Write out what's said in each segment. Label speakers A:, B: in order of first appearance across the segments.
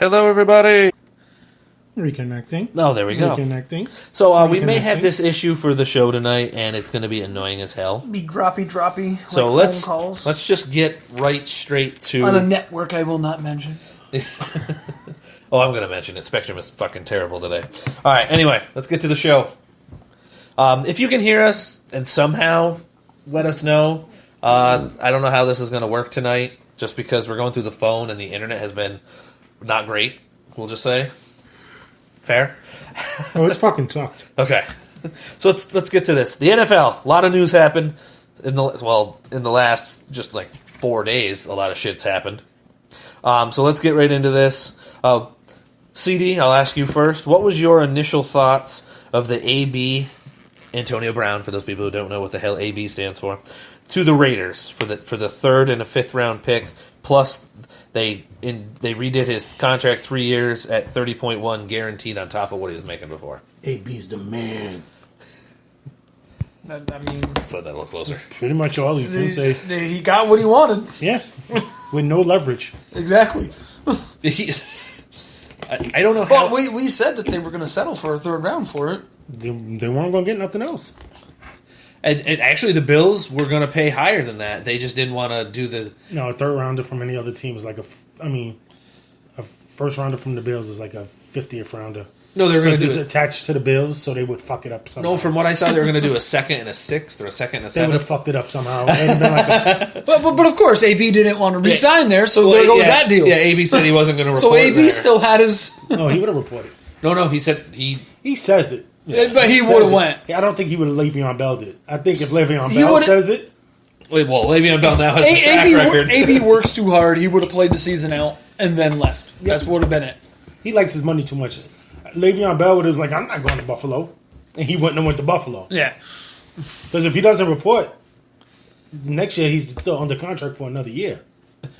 A: Hello, everybody.
B: Reconnecting.
A: Oh, there we go.
B: Reconnecting.
A: So we may have this issue for the show tonight, and it's going to be annoying as hell.
C: Be droppy.
A: So
C: like
A: let's
C: phone calls
A: let's just get right straight to.
C: on a network I will not mention.
A: Oh, I'm going to mention it. Spectrum is fucking terrible today. All right. Anyway, let's get to the show. If you can hear us and somehow let us know. I don't know how this is going to work tonight, just because we're going through the phone and the internet has been not great. We'll just say. Fair?
B: Oh, it's fucking sucked.
A: Okay. So let's get to this. The NFL, a lot of news happened in the last just like 4 days. A lot of shit's happened. So let's get right into this. CD, I'll ask you first. What was your initial thoughts of the AB, Antonio Brown, for those people who don't know what the hell AB stands for, to the Raiders for the third and a fifth round pick, plus they redid his contract 3 years at 30.1 guaranteed on top of what he was making before.
B: AB's the man.
C: I mean,
A: Let's let that look closer.
B: Pretty much all you can say.
C: he got what he wanted.
B: Yeah. With no leverage.
C: Exactly.
A: I don't know how.
C: But we said that they were going to settle for a third round for it.
B: They weren't going to get nothing else.
A: And actually, the Bills were going to pay higher than that. They just didn't want to do the.
B: No, a third rounder from any other team is like a first rounder from the Bills is like a 50th rounder.
A: No, they were going to do
B: it's
A: it.
B: attached to the Bills, so they would fuck it up somehow.
A: No, from what I saw, they were going to do a second and a sixth, or a second and a
B: They would have
A: seventh.
B: fucked it up somehow. It would have been like
C: But of course, AB didn't want to resign there, so there goes that deal.
A: Yeah, AB said he wasn't going to report.
C: So AB
A: there.
C: still had his.
B: no, he would have reported.
A: No, he said he.
B: He says it.
C: But he would have went.
B: I don't think he would have Le'Veon Bell did. I think if Le'Veon
C: He
B: Bell
C: would've-
B: says it,
A: Wait, well, Le'Veon Bell now has the track record.
C: AB works too hard. He would have played the season out and then left. That's what would have been it.
B: he likes his money too much. Le'Veon Bell would have like, I'm not going to Buffalo. And he wouldn't have went to Buffalo.
C: Yeah.
B: Because if he doesn't report, next year he's still under contract for another year.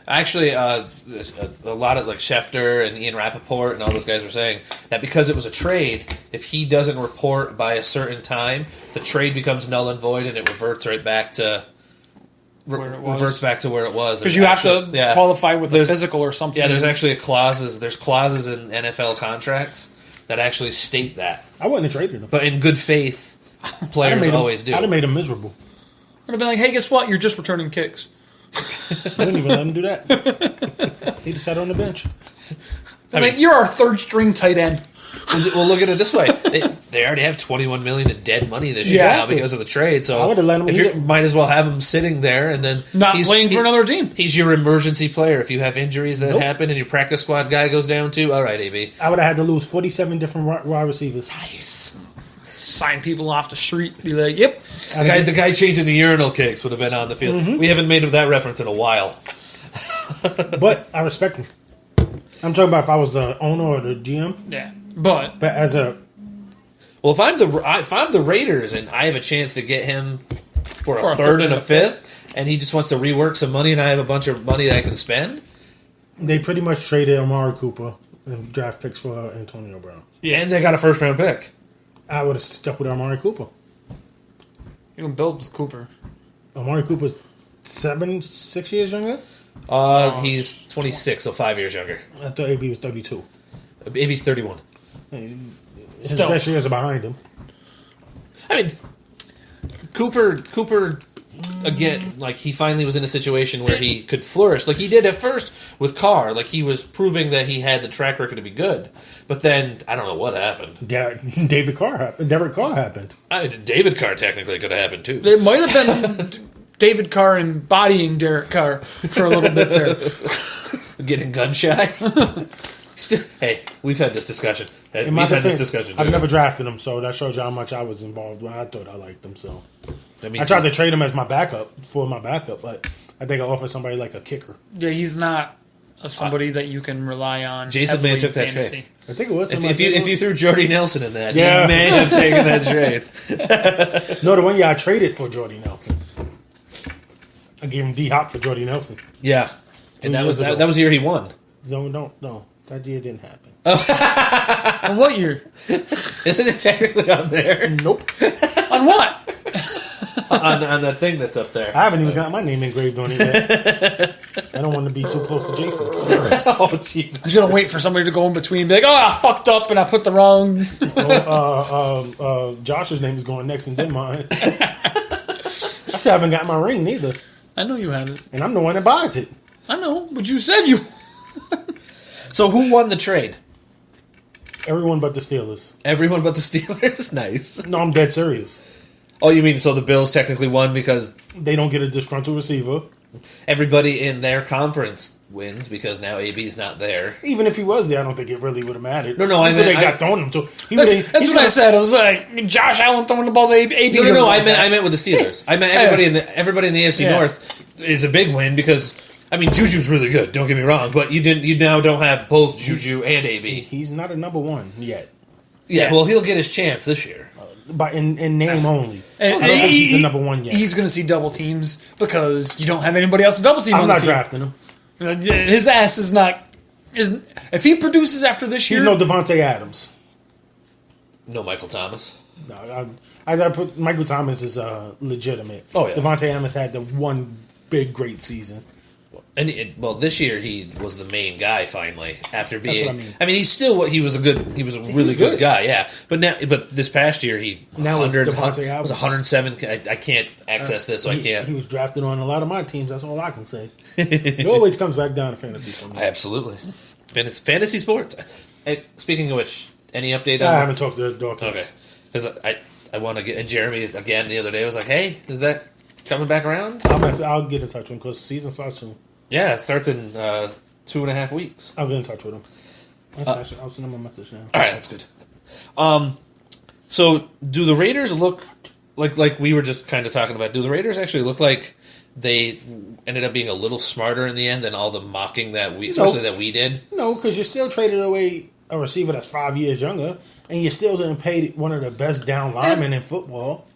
A: Actually, there's a lot of like Schefter and Ian Rappaport and all those guys were saying that because it was a trade, if he doesn't report by a certain time, the trade becomes null and void, and it reverts right back to
C: Where it was.
A: reverts back to where it was.
C: Because you have to qualify with a
A: There's-
C: physical or something.
A: Yeah, there's actually there's clauses in NFL contracts that actually state that,
B: I wouldn't have traded him.
A: but in good faith, players always do.
B: I'd have made him miserable.
C: I'd have been like, hey, guess what? You're just returning kicks.
B: I didn't even let him do that. He just sat on the bench.
C: Like, you're our third string tight end.
A: Well, look at it this way: they already have $21 million in dead money this year
C: Yeah.
A: now because of the trade. So
B: I would've let him-
A: if you might as well have him sitting there and then
C: Not playing for another team.
A: He's your emergency player. If you have injuries that happen and your practice squad guy goes down too, all right, AB.
B: I would have had to lose 47 different wide receivers.
A: Nice.
C: Sign people off the street. Be like, yep.
A: The guy changing the urinal kicks would have been on the field.
B: Mm-hmm.
A: We haven't made that reference in a while.
B: But I respect him. I'm talking about if I was the owner or the GM.
C: Yeah. But
B: As a
A: Well, if I'm the Raiders and I have a chance to get him for a third and a fifth, and he just wants to rework some money, and I have a bunch of money that I can spend,
B: they pretty much traded Amari Cooper and draft picks for Antonio Brown.
A: and they got a first round pick.
B: I would have stuck with Amari Cooper.
C: you can build with Cooper.
B: Amari Cooper's 6 years younger?
A: He's 26, so 5 years younger.
B: I thought AB was 32.
A: AB's 31.
B: His
C: Still.
B: best years are behind him.
A: I mean, Cooper, again, like he finally was in a situation where he could flourish, like he did at first with Carr. Like he was proving that he had the track record to be good, but then I don't know what happened.
B: Derek Carr happened.
A: David Carr technically could have happened too.
C: It might have been David Carr embodying Derek Carr for a little bit there.
A: Getting gun shy. Hey, we've had this discussion.
B: In my
A: We've had this
B: defense,
A: discussion.
B: I've
A: too.
B: never drafted him, so that shows you how much I was involved. I thought I liked him, so
A: That
B: I
A: means
B: tried to trade him as my backup but I think I offered somebody like a kicker.
C: Yeah, he's not somebody that you can rely on.
A: Jason
C: heavily
A: Mann took that
C: fantasy.
A: trade.
B: I think it was.
A: If you threw Jordy Nelson in that,
B: Yeah.
A: you may have taken that trade.
B: No, the one year I traded for Jordy Nelson. I gave him D Hop for Jordy Nelson.
A: Yeah, and that was
B: years ago.
A: that was the year he won.
B: No. That year didn't happen.
C: On what year?
A: Isn't it technically on there?
B: Nope.
C: On what?
A: on that thing that's up there.
B: I haven't even got my name engraved on it yet. I don't want to be too close to Jason's.
A: Oh, Jesus.
C: He's gonna wait for somebody to go in between, and be like, "Oh, I fucked up and I put the wrong."
B: Josh's name is going next and then mine. I still haven't got my ring neither.
C: I know you haven't.
B: And I'm the one that buys it.
C: I know, but you said you.
A: So who won the trade?
B: Everyone but the Steelers.
A: Everyone but the Steelers? Nice.
B: No, I'm dead serious.
A: Oh, you mean so the Bills technically won because
B: They don't get a disgruntled receiver.
A: everybody in their conference wins because now AB's not there?
B: Even if he was there, I don't think it really would have mattered.
A: No, I
B: He
A: meant-
B: would've got thrown him to.
C: That's what I said. I was like, Josh Allen throwing the ball to AB.
A: No. I meant with the Steelers. I meant everybody in the AFC
C: Yeah.
A: North is a big win because I mean Juju's really good. Don't get me wrong, but you now don't have both Juju and AB.
B: He's not a number one yet.
A: Yeah, well he'll get his chance this year.
B: But in name only.
C: And
B: I don't think he's a number one yet.
C: He's going to see double teams because you don't have anybody else to double team
B: I'm
C: on
B: not
C: the team.
B: drafting him.
C: His ass is not. If he produces after this
B: He's
C: year,
B: no Devontae Adams.
A: No Michael Thomas.
B: No, I put Michael Thomas is legitimate.
A: Oh, yeah.
B: Devontae Adams had the one big great season.
A: And this year he was the main guy finally after being.
B: what I mean.
A: I mean, he was a really good guy, yeah. But this past year he
B: Now it's Devontae Adams.
A: was 107. I can't access this, so I can't.
B: He was drafted on a lot of my teams. That's all I can say. It always comes back down to fantasy for me.
A: Absolutely, fantasy sports. Hey, speaking of which, any update on?
B: I haven't talked to Dawkins.
A: Okay, because I want to get. And Jeremy again the other day was like, "Hey, is that coming back around?"
B: I'll get in touch with him because season starts soon.
A: Yeah, it starts in 2.5 weeks.
B: I'll get in touch with him. I'll send him a message now.
A: All right, that's good. So do the Raiders look like we were just kind of talking about? Do the Raiders actually look like they ended up being a little smarter in the end than all the mocking that we did?
B: No, because you still traded away a receiver that's 5 years younger, and you still didn't pay one of the best down linemen in football.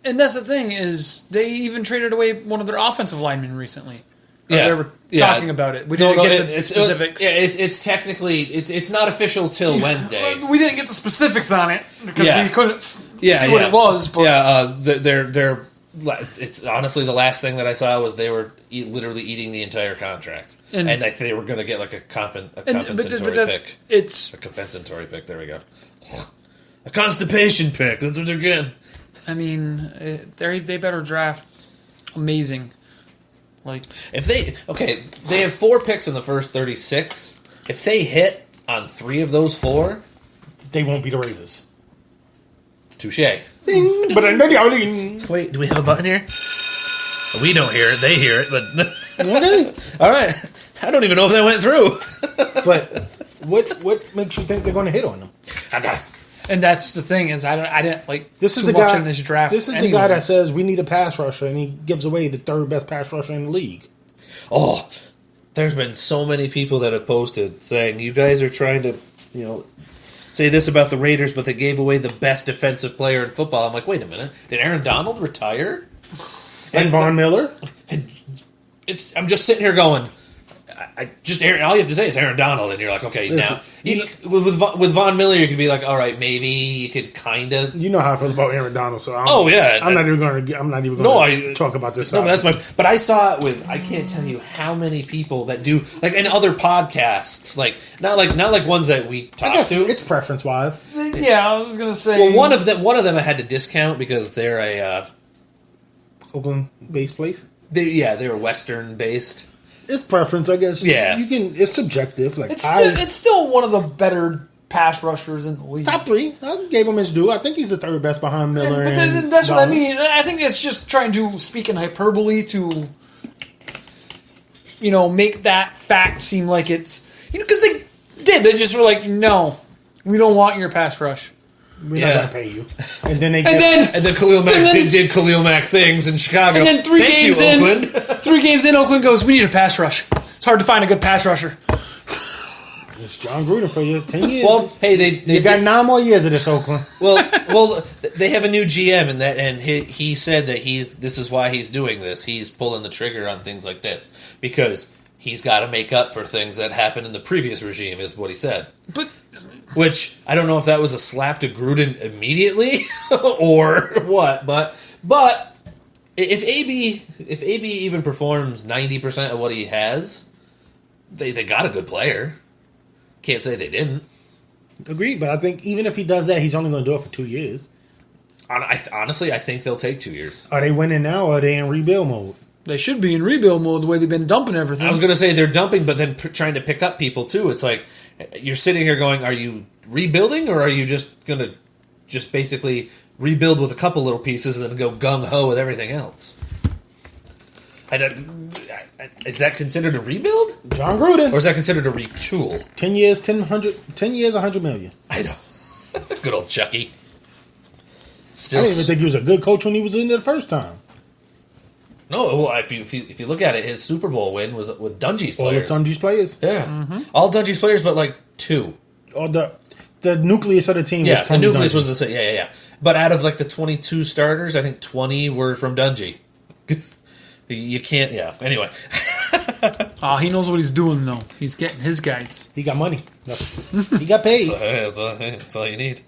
C: and that's the thing is they even traded away one of their offensive linemen recently.
A: Yeah,
C: They were talking about it. We didn't get the specifics.
A: It's technically it's not official till Wednesday.
C: We didn't get the specifics on it because
A: Yeah.
C: we couldn't
A: Yeah,
C: see what it was. But
A: they're it's honestly the last thing that I saw was they were literally eating the entire contract, and they were going to get like a compensatory pick.
C: It's
A: A compensatory pick. There we go. A constipation pick. That's what they're getting.
C: I mean, they better draft amazing. Like
A: If they have 4 picks in the first 36. If they hit on 3 of those 4,
B: They won't be the Raiders.
A: touche.
B: But
A: Wait, do we have a button here? We don't hear it. They hear it, but
B: okay.
A: all right. I don't even know if that went through.
B: But what makes you think they're going to hit on them?
C: and that's the thing is I didn't like
B: This is
C: too
B: the
C: much
B: guy
C: in this draft.
B: This is the guy that says we need a pass rusher, and he gives away the 3rd best pass rusher in the league.
A: Oh, there's been so many people that have posted saying you guys are trying to, say this about the Raiders, but they gave away the best defensive player in football. I'm like, wait a minute, did Aaron Donald retire?
B: And Von Miller.
A: I'm just sitting here going, all you have to say is Aaron Donald, and you're like, okay,
B: Listen,
A: now with Von Miller, you could be like, all right, maybe you could kind of.
B: You know how I feel about Aaron Donald, so I'm not even going to talk about this.
A: No, but I saw it with. I can't tell you how many people that do like in other podcasts, not like ones that we talk
B: I guess
A: to.
B: it's preference wise.
C: Yeah, I was gonna say.
A: Well, one of them I had to discount because they're a
B: Oakland based place.
A: they're Western based.
B: It's preference, I guess.
A: Yeah.
B: It's subjective. Like
C: it's still one of the better pass rushers in the league.
B: top 3. I gave him his due. I think he's the 3rd best behind Miller.
C: But
B: and
C: that's what I
B: Donald.
C: mean. I think it's just trying to speak in hyperbole to, make that fact seem like it's, because they did. They just were like, no, we don't want your pass rush.
B: We're not going to pay you. And then they
A: And then Khalil Mack did Khalil Mack things in Chicago.
C: And then 3
A: Thank
C: games
A: you,
C: in,
A: Oakland.
C: 3 games in, Oakland goes, we need a pass rush. It's hard to find a good pass rusher.
B: It's John Gruden for you. 10 years.
A: Well, hey, they
B: got 9 more years of this Oakland.
A: well, they have a new GM, and he said that this is why he's doing this. He's pulling the trigger on things like this because he's got to make up for things that happened in the previous regime, is what he said. Which I don't know if that was a slap to Gruden immediately or what, but If AB even performs 90% of what he has, they got a good player. Can't say they didn't.
B: Agreed, but I think even if he does that, he's only going to do it for 2 years.
A: Honestly, I think they'll take 2 years.
B: Are they winning now, or are they in rebuild mode?
C: They should be in rebuild mode the way they've been dumping everything.
A: I was going to say they're dumping, but then trying to pick up people too. It's like you're sitting here going, "Are you rebuilding, or are you just going to just basically rebuild with a couple little pieces and then go gung ho with everything else?" Is that considered a rebuild,
B: John Gruden,
A: or is that considered a retool?
B: 10 years, 10 years, $100 million.
A: I know. Good old Chucky.
B: I
A: Still,
B: didn't even think he was a good coach when he was in there the first time.
A: no. Well, if you look at it, his Super Bowl win was with Dungy's
B: All
A: players.
B: the Dungy's players,
A: Yeah, all Dungy's players, but like 2.
B: or the nucleus of the team.
A: Yeah,
B: was
A: the
B: Tony
A: nucleus
B: Dungy.
A: was the same. Yeah. But out of like the 22 starters, I think 20 were from Dungy. You can't. Yeah. Anyway,
C: He knows what he's doing, though. He's getting his guys.
B: He got money. He got paid.
A: that's all you need.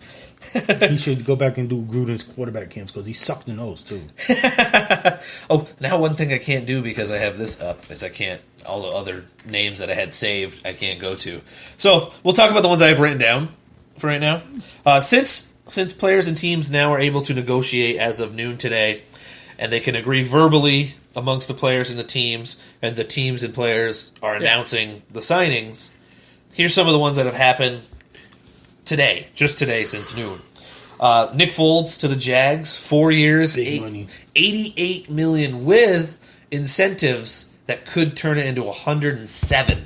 B: He should go back and do Gruden's quarterback camps because he sucked in those too.
A: Oh, now one thing I can't do because I have this up is I can't. All the other names that I had saved, I can't go to. So we'll talk about the ones I have written down for right now. Since players and teams now are able to negotiate as of noon today, and they can agree verbally amongst the players and the teams, and the teams and players are announcing the signings, here's some of the ones that have happened today, just today since noon. Nick Foles to the Jags, 4 years,
B: Big money.
A: $88 million with incentives that could turn it into 107.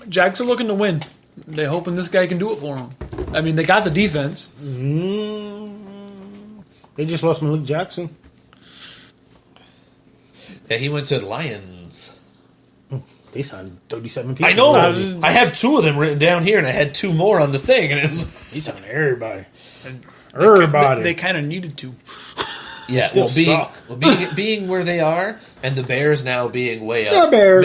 C: Jags are looking to win. They're hoping this guy can do it for them. I mean, they got the defense.
B: They just lost Malik Jackson.
A: Yeah, he went to the Lions.
B: They signed 37 people.
A: I know. I have 2 of them written down here, and I had 2 more on the thing, and it was
B: He signed everybody.
C: And
B: Everybody.
C: They kind of needed to.
A: yeah.
B: Still suck.
A: Being where they are, and the Bears now being way up.
B: The Bears.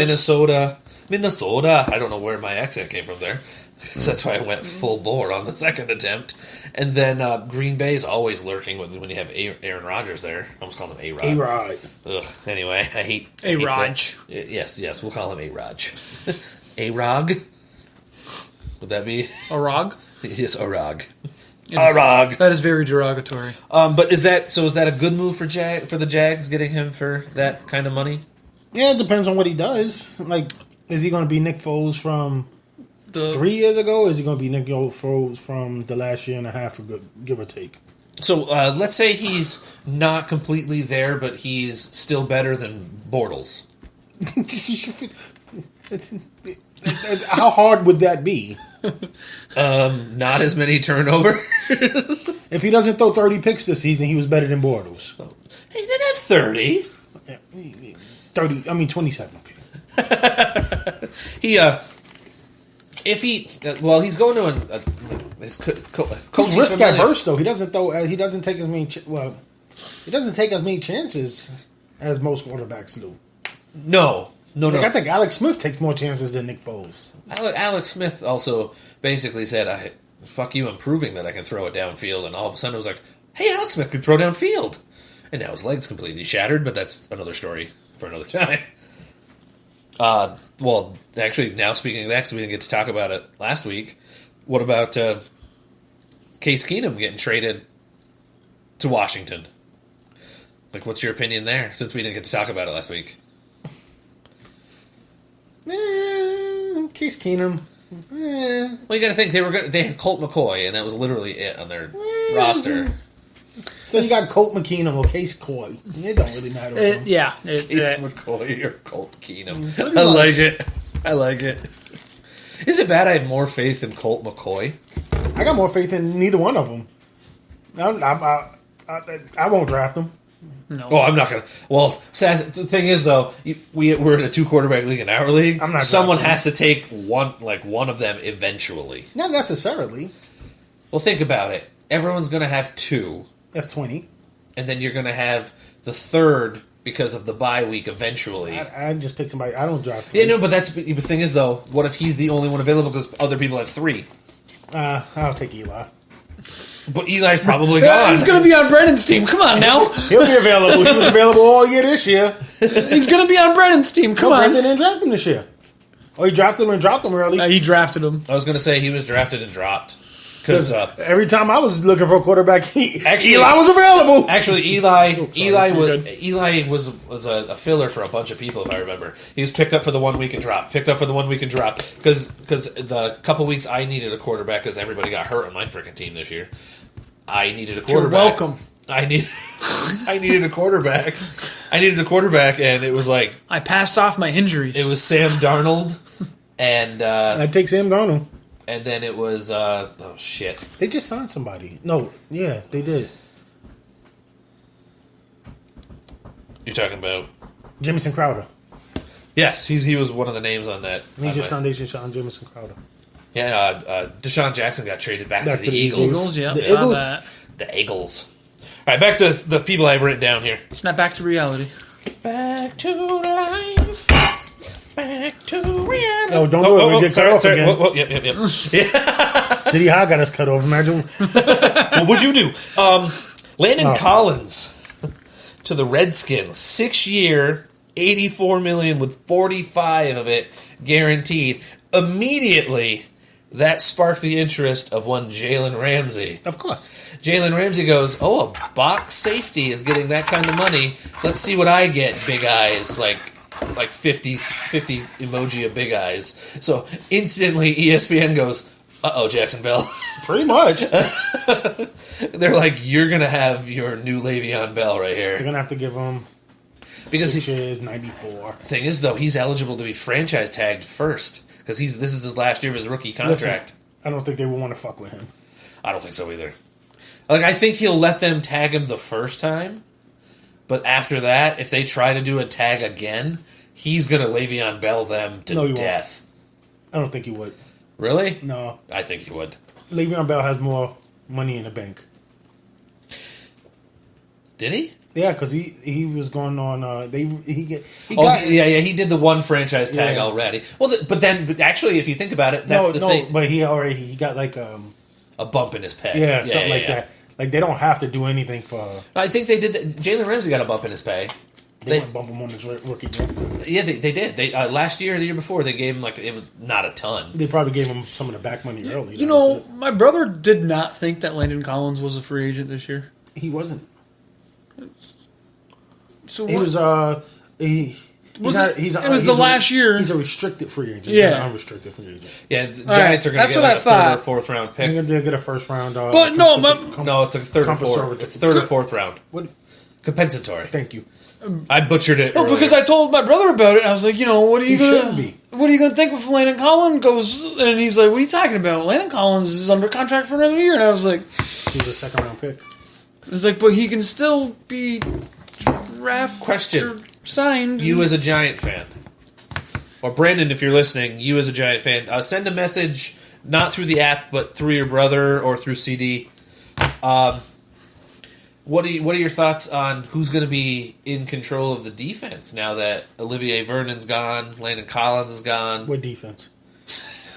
A: Minnesota. I don't know where my accent came from there. So that's why I went full bore on the second attempt. And then Green Bay's always lurking with when you have Aaron Rodgers there. I almost call him A-Rod.
B: A-Rod.
A: Ugh. Anyway, I hate
C: A-Raj.
A: that. Yes, we'll call him A-Raj. A-Rog? Would that be?
C: A rog?
A: Yes, A-Rog.
C: It is-
A: A-Rog.
C: That is very derogatory.
A: But is that a good move for the Jags, getting him for that kind of money?
B: Yeah, it depends on what he does. Like, is he going to be Nick Foles from
C: The
B: 3 years ago? Or is he going to be Nick Foles from the last year and a half, give or take?
A: So let's say he's not completely there, but he's still better than Bortles.
B: How hard would that be?
A: Not as many turnovers.
B: If he doesn't throw 30 picks this season, he was better than Bortles.
A: He didn't have 30.
B: Yeah, 27. Okay.
A: He's going to his coaching.
B: He's risk adverse though. He doesn't throw. He doesn't take as many. He doesn't take as many chances as most quarterbacks do.
A: No.
B: I think Alex Smith takes more chances than Nick Foles.
A: Alex Smith also basically said, "Fuck you, I'm proving that I can throw it downfield." And all of a sudden, it was like, "Hey, Alex Smith can throw downfield," and now his leg's completely shattered. But that's another story for another time. Well, actually, now speaking of that, 'cause we didn't get to talk about it last week. What about Case Keenum getting traded to Washington? Like, what's your opinion there? Since we didn't get to talk about it last week.
B: Case Keenum.
A: Well, you got to think they had Colt McCoy, and that was literally it on their roster.
B: So you got Colt McKeenum or Case Coy. It don't really matter. with him.
A: Case McCoy or Colt Keenum.
B: Pretty
A: I
B: much.
A: like it. Is it bad I have more faith in Colt McCoy?
B: I got more faith in neither one of them. I won't draft them.
C: no.
A: Oh, I'm not gonna. Well, sad. The thing is, though, we're in a 2-quarterback league in our league.
B: I'm not
A: Someone
B: drafting
A: has to take one of them eventually.
B: Not necessarily.
A: Well, think about it. Everyone's gonna have 2,
B: That's 20.
A: and then you're gonna have the third because of the bye week eventually.
B: I just pick somebody. I don't draft.
A: Yeah, no, but the thing is, though, what if he's the only one available because other people have 3?
B: I'll take Eli.
A: But Eli's probably
C: Yeah,
A: gone.
C: he's going to be on Brennan's team. Come on now.
B: He'll be available. He was available all year this year.
C: He's going to be on Brennan's team. Come
B: No,
C: on.
B: Brendan didn't draft him this year. Oh, he drafted him and dropped him early.
C: He drafted him.
A: I was going to say he was drafted and dropped. Because
B: Every time I was looking for a quarterback,
A: Actually-
B: Eli was available.
A: actually,
C: you're good.
A: Eli was a filler for a bunch of people, if I remember. He was picked up for the 1 week and dropped. Picked up for the 1 week and dropped. Because the couple weeks I needed a quarterback because everybody got hurt on my freaking team this year. I needed a
C: You're
A: quarterback.
C: welcome.
A: I needed a quarterback. I needed a quarterback, and it was like
C: I passed off my injuries.
A: it was Sam Darnold, and
B: I'd take Sam Darnold.
A: and then it was oh shit.
B: They just signed somebody. No, yeah, they did.
A: You're talking about
B: Jamison Crowder.
A: yes, he was one of the names on that.
B: He
A: on
B: just
A: my-
B: foundation shot on Jamison Crowder.
A: Yeah, Deshaun Jackson got traded back
B: Back
A: to the Eagles.
C: Eagles, yeah.
B: The
C: Saw
B: Eagles?
C: that.
A: The Eagles. All right, back to the people I've written down here.
C: Snap back to reality.
A: Back to life. Back to reality.
B: Oh, don't do it. We get cut off again.
A: Whoa, yep. Yeah.
B: City High got us cut off. Imagine.
A: What would you do? Landon
B: Oh.
A: Collins to the Redskins. 6-year, $84 million with 45 of it guaranteed. Immediately, that sparked the interest of one Jalen Ramsey.
B: Of course.
A: Jalen Ramsey goes, oh, a box safety is getting that kind of money. Let's see what I get, big eyes, like 50 emoji of big eyes. So instantly ESPN goes, uh-oh, Jacksonville.
B: Pretty much.
A: They're like, you're going to have your new Le'Veon Bell right
B: They're
A: here.
B: gonna have to give him
A: Because
B: 6
A: the
B: years, 94.
A: thing is, though, he's eligible to be franchise tagged first. Because this is his last year of his rookie contract.
B: Listen, I don't think they would want to fuck with him.
A: I don't think so either. Like, I think he'll let them tag him the first time. But after that, if they try to do a tag again, he's going to Le'Veon Bell them to
B: No, he won't.
A: death.
B: I don't think he would.
A: Really?
B: No.
A: I think he would.
B: Le'Veon Bell has more money in the bank.
A: Did he?
B: Yeah, because he was going on. He
A: Oh,
B: got
A: yeah, he did the one franchise tag
B: Yeah.
A: already. Well, but actually, if you think about it, that's
B: no,
A: the same.
B: but he got like
A: A bump in his pay.
B: something like that. Like they don't have to do anything for.
A: I think they did. Jalen Ramsey got a bump in his pay.
B: They want to bump him on his rookie deal.
A: Yeah, they did. They last year or the year before they gave him it was not a ton.
B: They probably gave him some of the back money early.
C: You know, my brother did not think that Landon Collins was a free agent this year.
B: he wasn't.
C: So
B: He
C: what-
B: was. He's
C: Was
B: not.
C: it-
B: He's.
C: it was the last year.
B: He's a restricted free agent.
C: Yeah.
B: He's not an unrestricted free agent.
A: Yeah, the
C: right,
A: Giants are going
C: that's
A: to
C: what I
A: get like a third or
C: thought.
A: fourth round
B: They're
A: pick.
B: gonna get a first round.
C: But no,
A: No, it's a third or fourth.
B: Compensatory.
A: It's third or fourth round.
B: What?
A: Compensatory.
B: Thank you.
A: I butchered it.
C: No,
A: earlier.
C: because I told my brother about it. And I was like, what are you
B: He
C: gonna?
B: shouldn't be.
C: What are you gonna think if Landon Collins goes? And he's like, "What are you talking about? Landon Collins is under contract for another year." And I was like,
B: He's a second round pick.
C: "It's like, but he can still be drafted,
A: Question.
C: or signed."
A: You as a Giant fan, or Brandon, if you're listening, you as a Giant fan, send a message not through the app, but through your brother or through CD. What are your thoughts on who's going to be in control of the defense now that Olivier Vernon's gone, Landon Collins is gone?
B: What defense?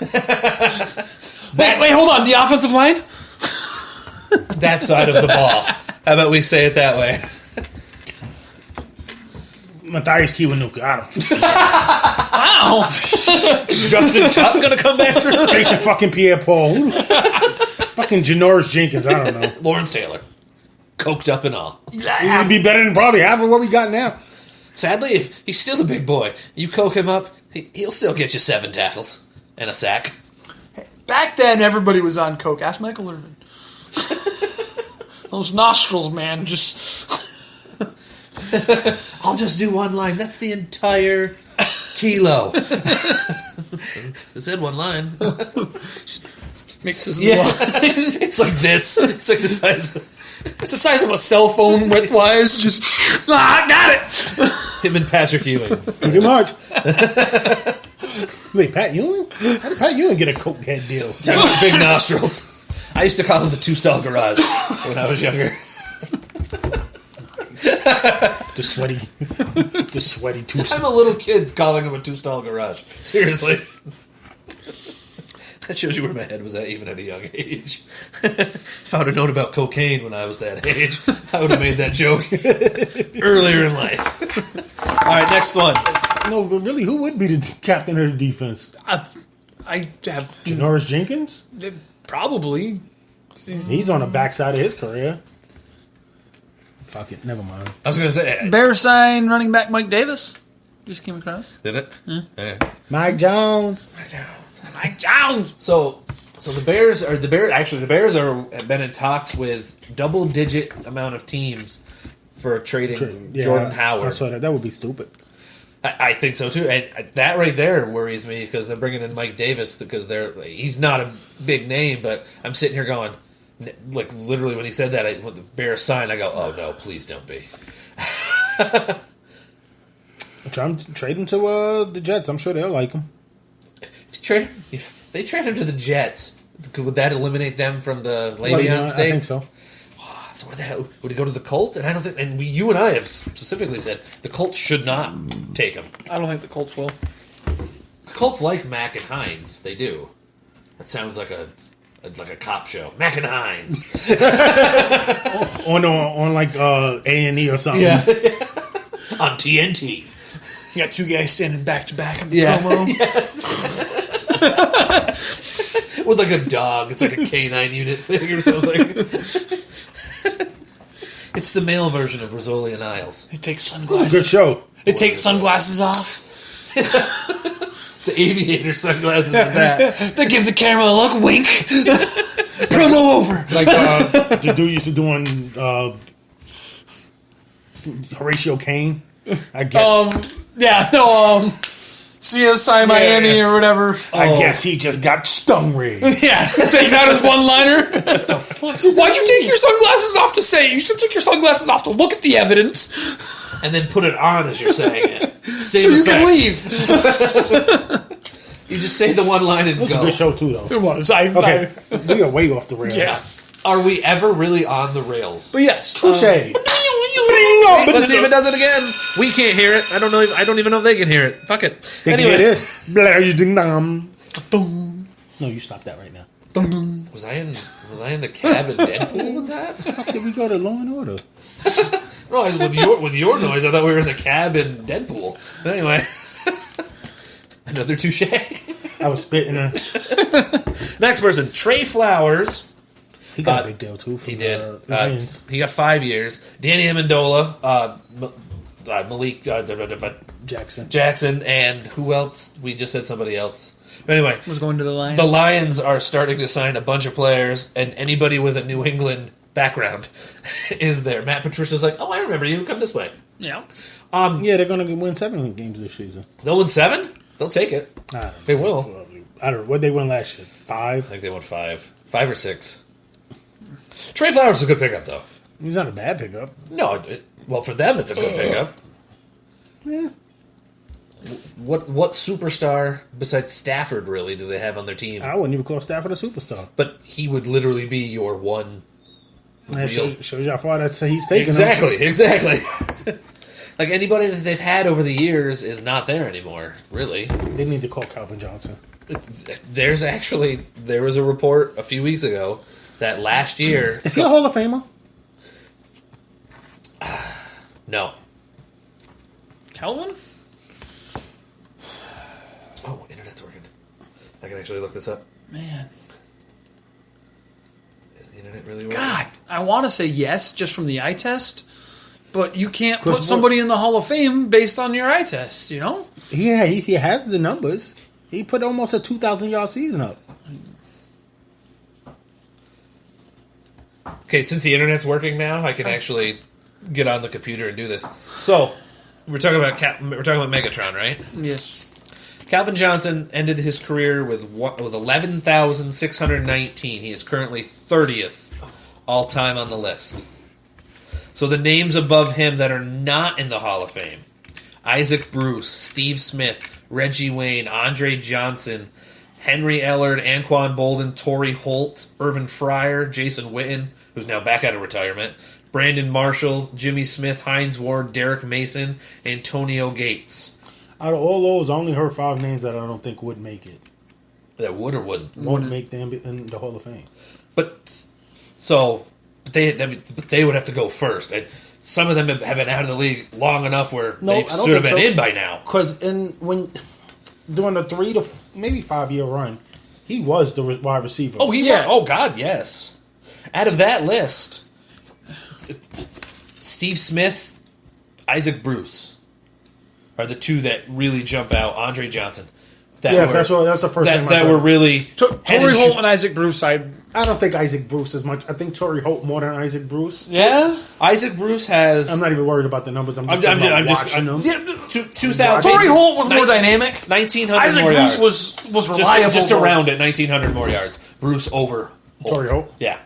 C: wait, hold on. The offensive line.
A: That side of the ball. How about we say it that way?
B: Matthias Kiwanuka. I don't.
C: Wow.
A: Justin Tuck going to come back?
B: Jason fucking Pierre-Paul. Fucking Janoris Jenkins. I don't know.
A: Lawrence Taylor. Coked up and all.
B: He'd be better than probably half of what we got now.
A: Sadly, if he's still a big boy, you coke him up, he'll still get you 7 tackles and a sack.
C: Back then, everybody was on coke. Ask Michael Irvin. Those nostrils, man, just.
A: I'll just do one line. That's the entire kilo. I said one line.
C: Mixes
A: Yeah.
C: yeah.
A: It's like this. It's like the size of
C: It's the size of a cell phone width-wise. Just, I got it.
A: him and Patrick Ewing.
B: Pretty much. Wait, Pat Ewing? How did Pat Ewing get a coke head deal?
A: Big nostrils. I used to call him the 2-stall garage when I was younger.
B: The sweaty two.
A: I'm a little kid calling him a 2-stall garage. Seriously. That shows you where my head was at even at a young age. If I would have known about cocaine when I was that age, I would have made that joke earlier in life. All right, next one.
B: No, but really, who would be the captain of the defense?
C: I have
B: Janoris Jenkins?
C: probably.
B: He's on the backside of his career. Fuck it, never mind.
A: I was going to say,
C: Bears sign running back Mike Davis. Just came across.
A: did it? Yeah.
B: Mike Jones.
C: Mike Jones.
A: So the Bears have been in talks with double-digit amount of teams for trading
B: Yeah,
A: Jordan
B: I
A: Howard.
B: saw that. That would be stupid.
A: I think so too, and that right there worries me because they're bringing in Mike Davis because he's not a big name, but I'm sitting here going, like literally when he said that, when the Bears signed, I go, oh no, please don't be.
B: Trade him to the Jets. I'm sure they'll like him.
A: If they trade him to the Jets, would that eliminate them from the
B: Well,
A: Le'Veon
B: I
A: Stakes?
B: think so.
A: So would he go to the Colts? And I don't think. And you and I have specifically said the Colts should not take him.
C: I don't think the Colts will.
A: The Colts like Mack and Hines. They do. That sounds like a cop show. Mack and Hines.
B: on like A&E or something.
A: Yeah. On TNT.
C: You got two guys standing back to back in the
A: Yeah.
C: promo.
A: Yes. With like a dog. It's like a canine unit thing or something. It's the male version of Rizzoli and Isles.
C: It takes
B: Good
C: sunglasses.
B: show.
C: It takes sunglasses off.
A: The aviator sunglasses and that.
C: That gives the camera a look. Wink. Promo over.
B: Like the dude used to do on Horatio Kane. I guess.
C: CSI Miami or whatever.
B: I guess he just got stung raised.
C: Yeah, takes out his one-liner. Why'd you take your sunglasses off to say it? You should take your sunglasses off to look at the evidence
A: And then put it on as you're saying it. Same
C: so you can
A: effect.
C: leave.
A: You just say the one line and
B: It's a
A: go.
B: good show too, though.
C: It was.
B: Okay, we are way off the rails.
C: Yes.
A: Are we ever really on the rails?
C: But yes.
B: Touche.
A: Let's see if it does it again. We can't hear it. I don't know. I don't even know if they can hear it. Fuck it.
B: They can
A: Anyway,
B: hear this. No, you stop that right now.
A: was I in the cab in Deadpool with that?
B: How did we go to Law and Order?
A: No, with your noise, I thought we were in the cab in Deadpool. But anyway, another touche.
B: I was spitting.
A: Next person, Trey Flowers.
B: He got a big deal too. From
A: He did.
B: The Lions.
A: He got 5 years. Danny Amendola, Malik
B: Jackson.
A: and who else? We just said somebody else. But anyway,
C: was going to the Lions.
A: the Lions are starting to sign a bunch of players, and anybody with a New England background is there. Matt Patricia's like, oh, I remember you. Come this way.
C: Yeah.
B: Yeah, they're going to win 7 games this season.
A: They'll win 7? They'll take it. They will.
B: I don't know. What they win last year?
A: I
B: 5?
A: think they won 5. 5 or 6. Trey Flowers is a good pickup, though.
B: He's not a bad pickup.
A: No, well, for them, it's a good pickup.
B: Yeah.
A: What superstar besides Stafford really do they have on their team?
B: I wouldn't even call Stafford a superstar.
A: But he would literally be your one.
B: That
A: real-
B: shows you how far he's taking
A: Exactly. Like anybody that they've had over the years is not there anymore. Really,
B: They need to call Calvin Johnson.
A: there was a report a few weeks ago that last year.
B: Is he a Hall of Famer?
A: No.
C: Calvin?
A: Oh, internet's working. I can actually look this up.
C: Man.
A: Is the internet really working?
C: God, I want to say yes, just from the eye test, but you can't
B: Chris
C: put somebody in the Hall of Fame based on your eye test, you know?
B: Yeah, he has the numbers. He put almost a 2,000-yard season up.
A: Okay, since the internet's working now, I can actually get on the computer and do this. So, we're talking about Megatron, right?
C: Yes.
A: Calvin Johnson ended his career with 11,619. He is currently 30th all time on the list. So the names above him that are not in the Hall of Fame: Isaac Bruce, Steve Smith, Reggie Wayne, Andre Johnson, Henry Ellard, Anquan Bolden, Torrey Holt, Irvin Fryer, Jason Witten, who's now back out of retirement, Brandon Marshall, Jimmy Smith, Hines Ward, Derek Mason, Antonio Gates.
B: Out of all those, I only heard 5 names that I don't think would make it.
A: That would or wouldn't.
B: Won't make them in the Hall of Fame.
A: But they would have to go first. And some of them have been out of the league long enough where
B: No,
A: they
B: I don't
A: should have
B: think
A: been
B: so.
A: in by now.
B: Because when during a 3 to maybe 5 year run, he was the wide receiver.
A: Oh, oh God, yes. Out of that list, Steve Smith, Isaac Bruce are the two that really jump out. Andre Johnson.
B: that's the first name I
A: that
B: thought.
A: were really
C: Torrey Holt and Isaac Bruce.
B: I don't think Isaac Bruce as much. I think Torrey Holt more than Isaac Bruce.
A: Yeah, Isaac Bruce has.
B: I'm not even worried about the numbers. I'm just watching them.
A: 2000.
C: Torrey Holt was more dynamic.
A: 1,900
C: Isaac
A: more
C: Bruce
A: yards.
C: was reliable.
A: Just around it, 1,900 more yards. Bruce over Holt.
B: Torrey Holt?
A: Yeah.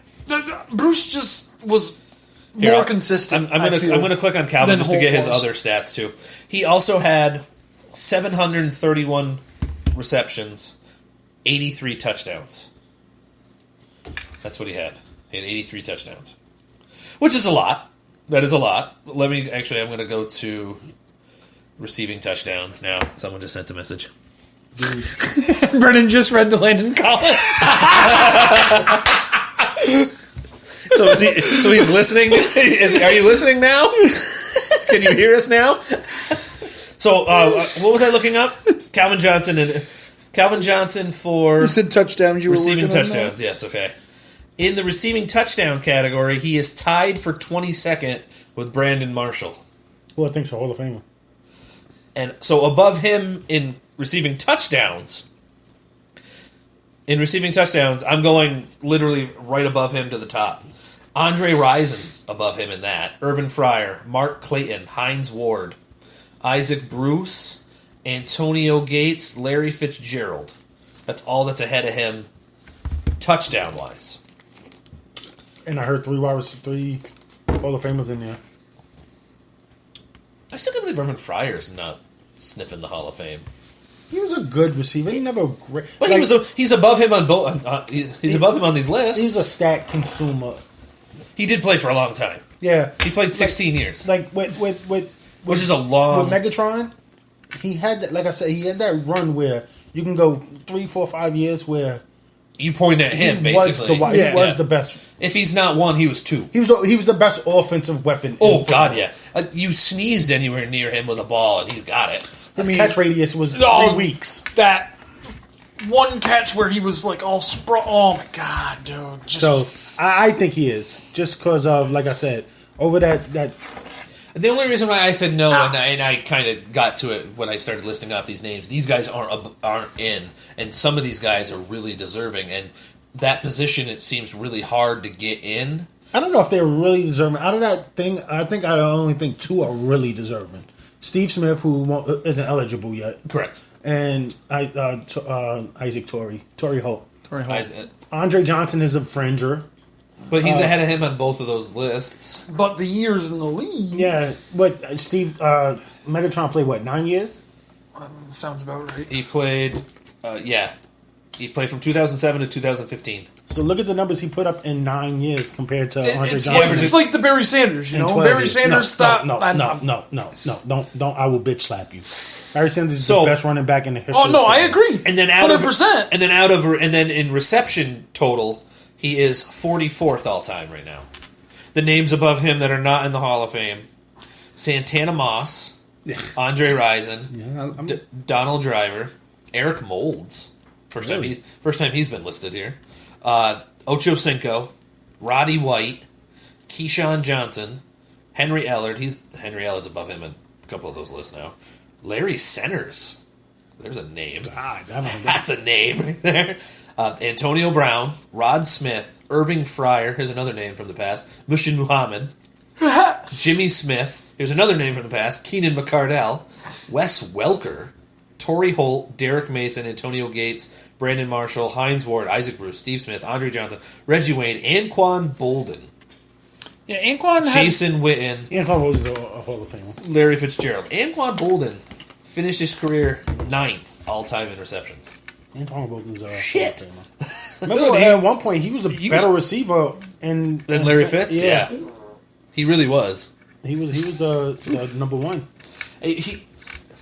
C: Bruce just was
A: Here,
C: more
A: I'll-
C: consistent.
A: I'm gonna click on Calvin
C: than
A: just to get his
C: Holt was.
A: other stats too. He also had 731 receptions, 83 touchdowns. That's what he had. He had 83 touchdowns, which is a lot. That is a lot. I'm going to go to receiving touchdowns now. Someone just sent a message.
C: Brennan just read the Landon Collins.
A: So he's listening. Are you listening now? Can you hear us now? So what was I looking up? Calvin Johnson for
C: You said touchdowns. You were
A: receiving
C: working on
A: touchdowns. Yes, okay. In the receiving touchdown category, he is tied for 22nd with Brandon Marshall.
B: Well, I think so. Hall of Famer.
A: And so above him in receiving touchdowns, I'm going literally right above him to the top. Andre Rison's above him in that. Irvin Fryer, Mark Clayton, Hines Ward, Isaac Bruce, Antonio Gates, Larry Fitzgerald. That's all that's ahead of him touchdown-wise.
B: And I heard 3 Hall of Famers in there.
A: I still can't believe Irvin Fryer's not sniffing the Hall of Fame.
B: He was a good receiver. He never great.
A: But he's above him on both. He's above him on these lists.
B: He was a stat consumer.
A: He did play for a long time.
B: Yeah,
A: He played 16 years,
B: like with
A: which is a long.
B: with Megatron. He had that, like I said, he had that run where you can go 3, 4, 5 years where
A: You point at him,
B: he was
A: basically.
B: he was the best.
A: If he's not one, he was two.
B: He was the best offensive weapon.
A: Oh,
B: in
A: God,
B: football.
A: yeah. You sneezed anywhere near him with a ball, and he's got it.
B: His
C: I mean-
B: catch radius was
C: Oh,
B: 3 weeks.
C: That one catch where he was like all sprawl. Oh my God, dude! Just
B: So I think he is just because of, like I said, over that.
A: The only reason why I said no, and I kind of got to it when I started listing off these names, these guys aren't in, and some of these guys are really deserving, and that position, it seems really hard to get in.
B: I don't know if they're really deserving. Out of that thing, I think I only think 2 are really deserving. Steve Smith, who isn't eligible yet,
A: Correct.
B: and Isaac Torrey Holt.
C: Torrey Holt.
B: Andre Johnson is a fringer.
A: But he's ahead of him on both of those lists.
C: But the years in the league,
B: Yeah, but Steve Megatron played what, 9 years?
C: sounds about right.
A: He played, he played from 2007 to 2015.
B: So look at the numbers he put up in 9 years compared to Andre
A: it's
B: Johnson.
C: It's like the Barry Sanders, you
B: in
C: know.
B: 12
C: Barry
B: years.
C: Sanders stopped.
B: No, don't. I will bitch slap you. Barry Sanders is
A: So-
B: the best running back in the history.
C: Oh no,
B: of
C: I
B: football.
C: agree.
A: And then
C: 100%.
A: and then in reception total, he is 44th all time right now. The names above him that are not in the Hall of Fame: Santana Moss, Andre Rison,
B: Yeah,
A: Donald Driver, Eric Moulds. First time he's been listed here. Ocho Cinco, Roddy White, Keyshawn Johnson, Henry Ellard. Henry Ellard's above him in a couple of those lists now. Larry Centers. There's a name.
B: God, I don't know.
A: That's a name right there. Antonio Brown, Rod Smith, Irving Fryer. Here's another name from the past. Mushin Muhammad, Jimmy Smith. Here's another name from the past. Keenan McCardell, Wes Welker, Torrey Holt, Derek Mason, Antonio Gates, Brandon Marshall, Hines Ward, Isaac Bruce, Steve Smith, Andre Johnson, Reggie Wayne, Anquan Bolden,
C: Yeah, Anquan had
A: Jason Witten,
B: Ian Cole was a Hall of Famer.
A: Larry Fitzgerald. Anquan Bolden finished his career 9th all-time in receptions.
B: Antoine Bolton's a
A: Shit.
B: Hall of Famer. Remember, at one point, he was a better receiver
A: Than Larry Fitz? Yeah. He really was.
B: He was the number one.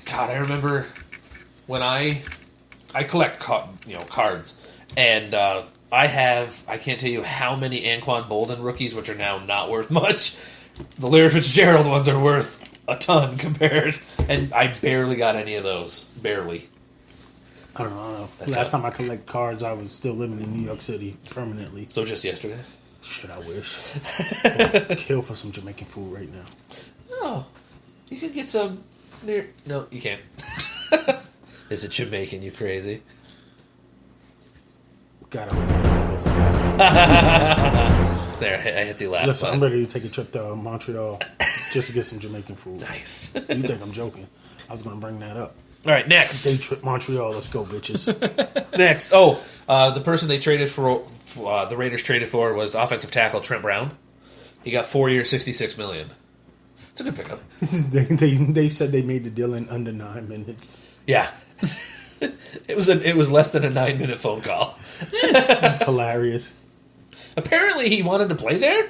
A: God, I remember when I I collect cards, and I can't tell you how many Anquan Bolden rookies, which are now not worth much. The Larry Fitzgerald ones are worth a ton compared, and I barely got any of those. Barely.
B: I don't know.
A: That's
B: Last
A: it.
B: time I collected cards, I was still living in New York City permanently.
A: So just yesterday.
B: Shit, I wish. I'd kill for some Jamaican food right now.
A: Oh, you can get some near. No, you can't. Is it Jamaican? You crazy?
B: God, I hope that goes.
A: There, I hit the laugh
B: Listen, I'm
A: button.
B: ready to take a trip to Montreal just to get some Jamaican food.
A: Nice.
B: You think I'm joking? I was going to bring that up.
A: All right, next.
B: Day trip Montreal. Let's go, bitches.
A: Next. Oh, the person they traded for, the Raiders traded for, was offensive tackle Trent Brown. He got 4 years, $66 million. It's a good pickup.
B: they said they made the deal in under 9 minutes.
A: Yeah. It was less than a 9-minute phone call.
B: That's hilarious.
A: Apparently, he wanted to play there.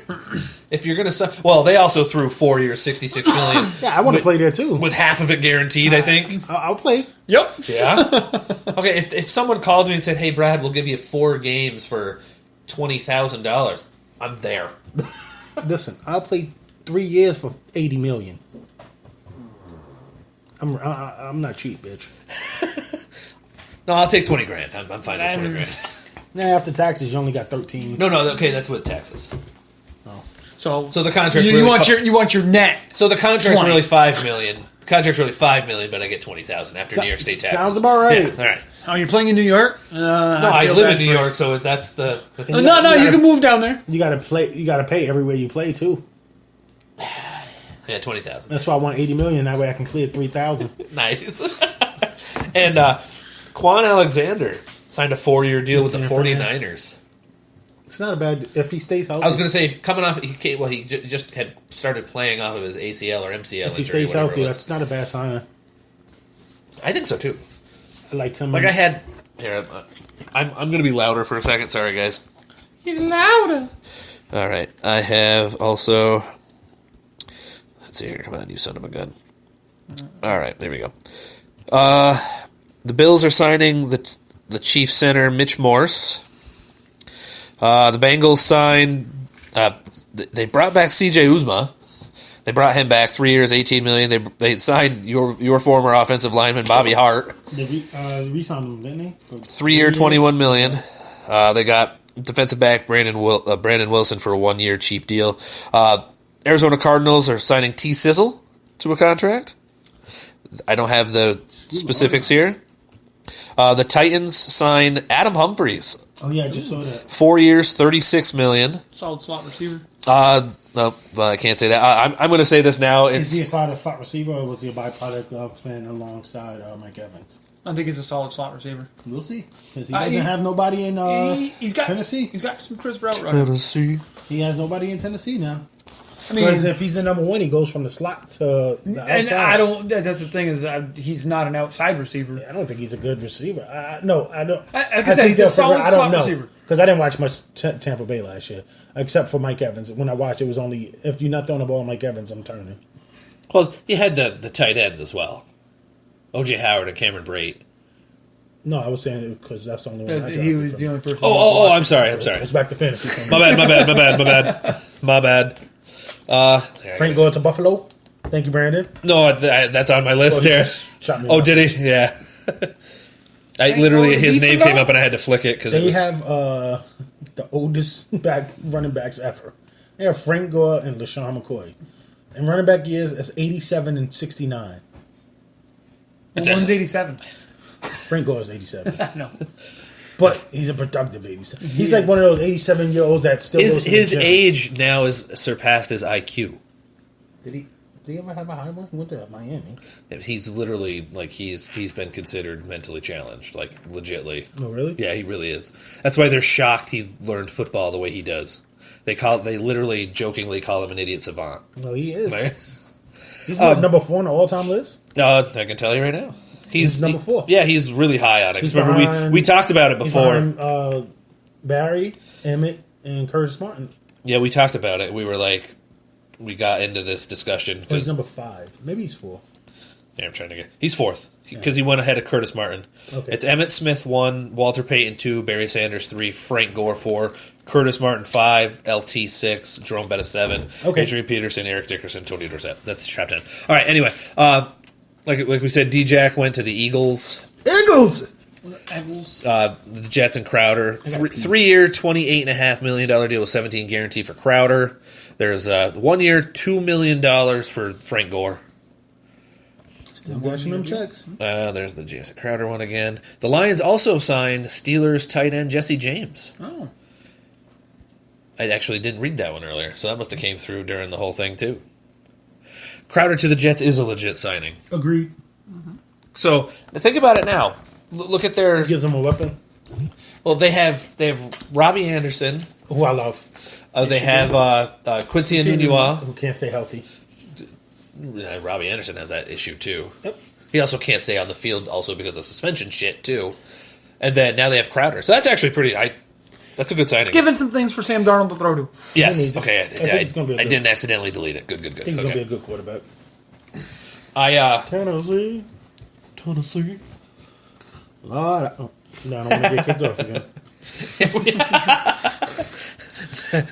A: If you're gonna, well, they also threw 4 years, $66 million.
B: Yeah, I want to play there too.
A: With half of it guaranteed, I think.
B: I'll play.
C: Yep.
A: Yeah. Okay, if someone called me and said, "Hey, Brad, we'll give you 4 games for $20,000," I'm there.
B: Listen, I'll play 3 years for $80 million. I'm not cheap, bitch.
A: No, I'll take 20 grand. I'm fine with 20 grand.
B: Now after taxes, you only got 13.
A: No, okay, that's with taxes.
C: So
A: So the contract's
C: you
A: really
C: want your net.
A: so the contract's
C: 20.
A: really $5 million. The contract's really $5 million, but I get 20,000 after New York State taxes.
B: Sounds about right.
A: Yeah, all right.
C: Oh, you're playing in New York?
A: No, I
C: feel
A: live
C: bad
A: in New
C: for you.
A: York, so that's the.
C: No, you can move down there.
B: You gotta play. You gotta pay everywhere you play too.
A: Yeah, 20,000.
B: That's why I want 80 million. That way I can clear 3,000.
A: Nice. And Quan Alexander signed a 4-year deal with the
B: San Fran.
A: 49ers.
B: It's not a bad if he stays healthy.
A: I was going to say, coming off, he just had started playing off of his ACL or MCL
B: if he
A: injury,
B: stays
A: whatever
B: healthy,
A: it was.
B: that's not a bad sign.
A: I think so too.
B: I liked him.
A: Like I had, here, I'm going to be louder for a second. Sorry, guys.
C: He's louder.
A: All right, I have also. Let's see here. Come on, you son of a gun. All right, there we go. The Bills are signing the Chiefs center Mitch Morse. The Bengals signed. They brought back C.J. Uzma. They brought him back 3 years, $18 million. They signed your former offensive lineman Bobby Hart.
B: They re-signed him, didn't they? For
A: 3 year, $21 million. They got defensive back Brandon Wilson for a 1 year cheap deal. Arizona Cardinals are signing T. Sizzle to a contract. I don't have the specifics here. The Titans signed Adam Humphries.
B: Oh yeah, I just saw that.
A: 4 years, $36 million.
C: Solid slot receiver.
A: No, I can't say that. I'm going to say this now.
B: Is he a
A: It's
B: slot receiver, or was he a byproduct of playing alongside Mike Evans?
C: I think he's a solid slot receiver.
B: We'll see. Because he
C: Uh,
B: doesn't
C: he-
B: have nobody in
C: He's got
B: Tennessee.
C: He's got some crisp route running.
A: Tennessee.
B: He has nobody in Tennessee now.
C: I mean,
B: Because if he's the number one, he goes from the slot to the
C: and
B: outside.
C: I don't. That's the thing is, he's not an outside receiver.
B: I don't think he's a good receiver. No, I don't.
C: Like I said, he's a solid slot receiver.
B: Because I didn't watch much Tampa Bay last year, except for Mike Evans. When I watched, it was only if you're not throwing the ball, Mike Evans, I'm turning.
A: Well, you had the tight ends as well. O.J. Howard and Cameron Brate.
B: No, I was saying because that's the only one I drafted.
C: He was
B: from.
C: the only person.
A: Oh, I'm sorry.
B: It's back to fantasy. For me.
A: My bad.
B: Frank going to Buffalo. Thank you, Brandon.
A: No, that's on my list
B: Oh, he
A: here.
B: just shot me
A: Oh,
B: off.
A: did he? Yeah. I literally, his name came up and I had to flick it because it
B: They
A: was.
B: have the oldest running backs ever. They have Frank Gore and LaShawn McCoy. And running back years, that's 87 and 69.
C: One's 87.
B: Frank Gore is 87.
C: No,
B: But he's a productive 87. He's like one of those 87-year-olds that still goes to the
A: His
B: gym.
A: age now is surpassed his IQ.
B: Did he ever have a high one? He went to Miami.
A: He's literally like he's been considered mentally challenged, like legitly.
B: Oh, really?
A: Yeah, he really is. That's why they're shocked he learned football the way he does. They literally jokingly call him an idiot savant.
B: No, he is.
A: Right?
B: He's what, number 4 on the all-time list?
A: No, I can tell you right now. He's
B: number 4.
A: Yeah, he's really high on it. 'Cause
B: He's
A: remember,
B: behind-
A: we talked about it
B: He's
A: before.
B: behind, Barry, Emmett, and Curtis Martin.
A: Yeah, we talked about it. We were like, we got into this discussion
B: He's
A: because
B: number 5. Maybe he's 4.
A: I'm trying to get. He's fourth. because he went ahead of Curtis Martin.
B: Okay.
A: It's Emmitt Smith 1, Walter Payton 2, Barry Sanders 3, Frank Gore 4, Curtis Martin 5, LT 6, Jerome Bettis 7,
B: Okay.
A: Adrian Peterson, Eric Dickerson, Tony Dorsett. That's the top 10. All right, anyway, like we said, D-Jack went to the Eagles.
B: Eagles.
A: The Jets and Crowder. 3-year, $28.5 million deal with 17 guaranteed for Crowder. There's 1 year, $2 million for Frank Gore.
B: Still cashing them checks.
A: There's the Jason Crowder one again. The Lions also signed Steelers tight end Jesse James.
C: Oh.
A: I actually didn't read that one earlier, so that must have came through during the whole thing too. Crowder to the Jets is a legit signing.
B: Agreed.
A: So think about it now. Look at their.
B: Gives them a weapon.
A: Well, they have Robbie Anderson.
B: Who I love.
A: They have Quincy Enunwa.
B: Who can't stay healthy.
A: Robbie Anderson has that issue too.
B: Yep.
A: He also can't stay on the field also because of suspension shit too. And then now they have Crowder. So that's actually pretty. That's a good signing.
C: It's given some things for Sam Darnold to throw to.
A: Yes. Okay.
B: I
A: I didn't accidentally delete it. Good.
B: I think he's going to be a good quarterback. Tennessee. Lord. Oh, no, I don't want to get kicked off again.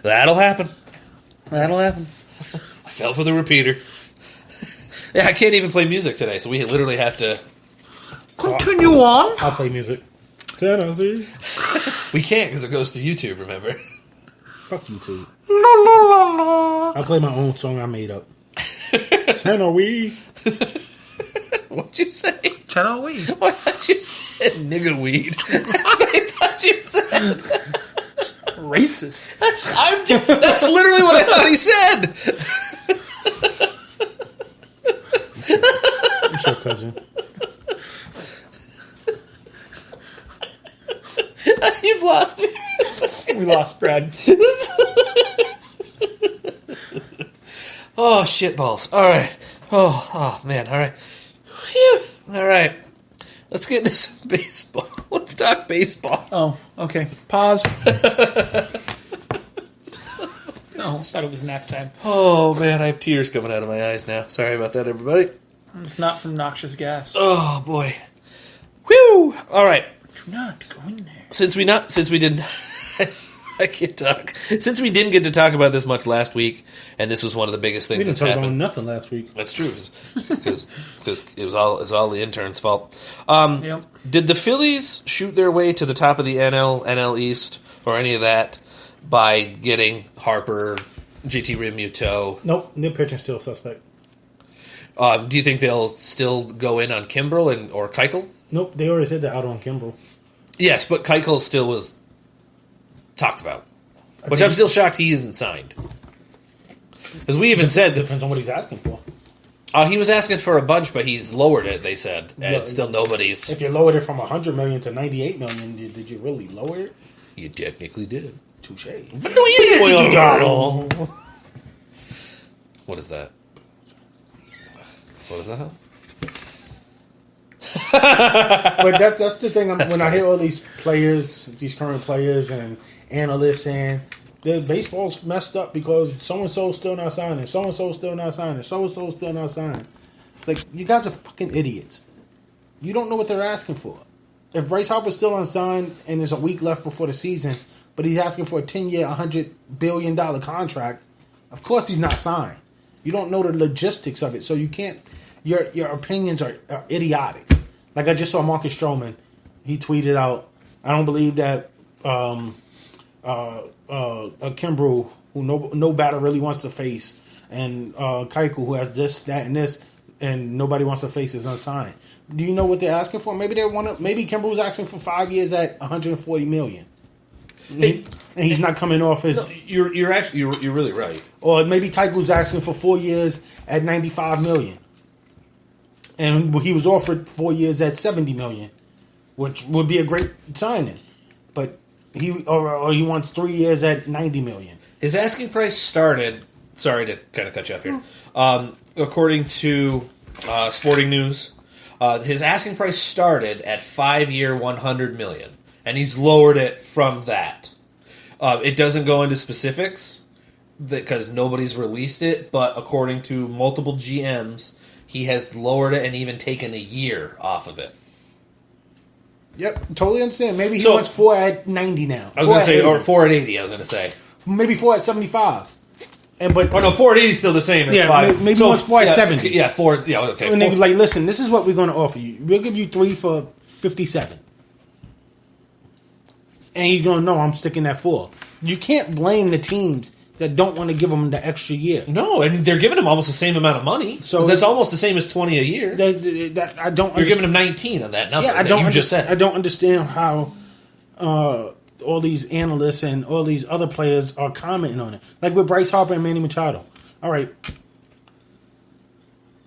A: That'll happen.
C: I
A: I fell for the repeater. Yeah, I can't even play music today, so we literally have to.
C: Continue on.
B: I'll play music. Tennessee.
A: We can't because it goes to YouTube. Remember?
B: Fuck YouTube. I'll play my own song I made up. Tennessee.
A: What'd you say?
C: Channel weed.
A: Why thought you said nigga weed? That's what I thought you said.
C: Racist.
A: That's literally what I thought he said.
B: It's your cousin.
A: You've lost me.
C: We lost Brad.
A: Oh, shitballs. All right. Oh, man. All right. Phew. All right. Let's get into some baseball. Let's talk baseball.
C: Oh, okay. Pause. Oh, I thought it was nap time.
A: Oh, man. I have tears coming out of my eyes now. Sorry about that, everybody.
C: It's not from noxious gas.
A: Oh, boy. Whew. All right.
C: Do not go in there.
A: Since we didn't, I can't talk. Since we didn't get to talk about this much last week, and this was one of the biggest
B: We
A: things
B: didn't
A: that's
B: talk about
A: happened.
B: nothing last week.
A: That's true, because it was all the intern's fault.
C: Yep.
A: Did the Phillies shoot their way to the top of the NL East, or any of that by getting Harper, JT Realmuto?
B: Nope, new pitching still suspect.
A: Do you think they'll still go in on Kimbrel or Keuchel?
B: Nope, they already hit the out on Kimbrel.
A: Yes, but Keuchel still was talked about, which I'm still shocked he isn't signed. Because we even said that
B: Depends on what he's asking for.
A: he was asking for a bunch, but he's lowered it. They said, and
B: Yeah,
A: still nobody's.
B: If you lowered it from 100 million to 98 million, did you really lower it?
A: You technically did.
B: Touche.
A: What is that? What is that?
B: But that's the thing. When I hear all these players, these current players and analysts saying the baseball's messed up because so and so still not signing, so and so still not signing, so and so still not signing. It's like, you guys are fucking idiots. You don't know what they're asking for. If Bryce Harper's still unsigned and there's a week left before the season, but he's asking for a 10-year, $100 billion contract, of course he's not signed. You don't know the logistics of it, so you can't. Your opinions are idiotic. Like, I just saw Marcus Stroman. He tweeted out, "I don't believe that Kimbrel, who no batter really wants to face, and Keuchel, who has this, that, and this, and nobody wants to face, is unsigned." Do you know what they're asking for? Maybe Maybe Kimbrel's asking for 5 years at $140 million, and he's not coming off his.
A: You're really right.
B: Or maybe Keuchel's asking for 4 years at $95 million. And he was offered 4 years at $70 million, which would be a great signing. But he he wants 3 years at $90 million.
A: His asking price started. Sorry to kind of cut you off here. According to Sporting News, his asking price started at 5 year, $100 million, and he's lowered it from that. It doesn't go into specifics because nobody's released it, but according to multiple GMs, he has lowered it and even taken a year off of it.
B: Yep, totally understand. Maybe he
A: So-
B: wants 4 at 90 now.
A: I was
B: 4
A: going to
B: at
A: say,
B: 80.
A: or 4 at 80, I was going to say.
B: Maybe 4 at 75. But
A: Oh, no, 4 at 80 is still the same as
B: Yeah,
A: 5.
B: maybe once 4 at 70.
A: Yeah, 4, yeah, okay.
B: and they
A: 4
B: was like, listen, this is what we're going to offer you. We'll give you 3 for 57. And he's going, no, I'm sticking at 4. You can't blame the teams that don't want to give him the extra year.
A: No, and they're giving him almost the same amount of money.
B: So
A: So that's
B: it's-
A: almost the same as 20 a year.
B: I don't.
A: You're giving him 19 on that number
B: Yeah, I
A: that
B: don't.
A: you just said.
B: I don't understand how all these analysts and all these other players are commenting on it. Like with Bryce Harper and Manny Machado. All right,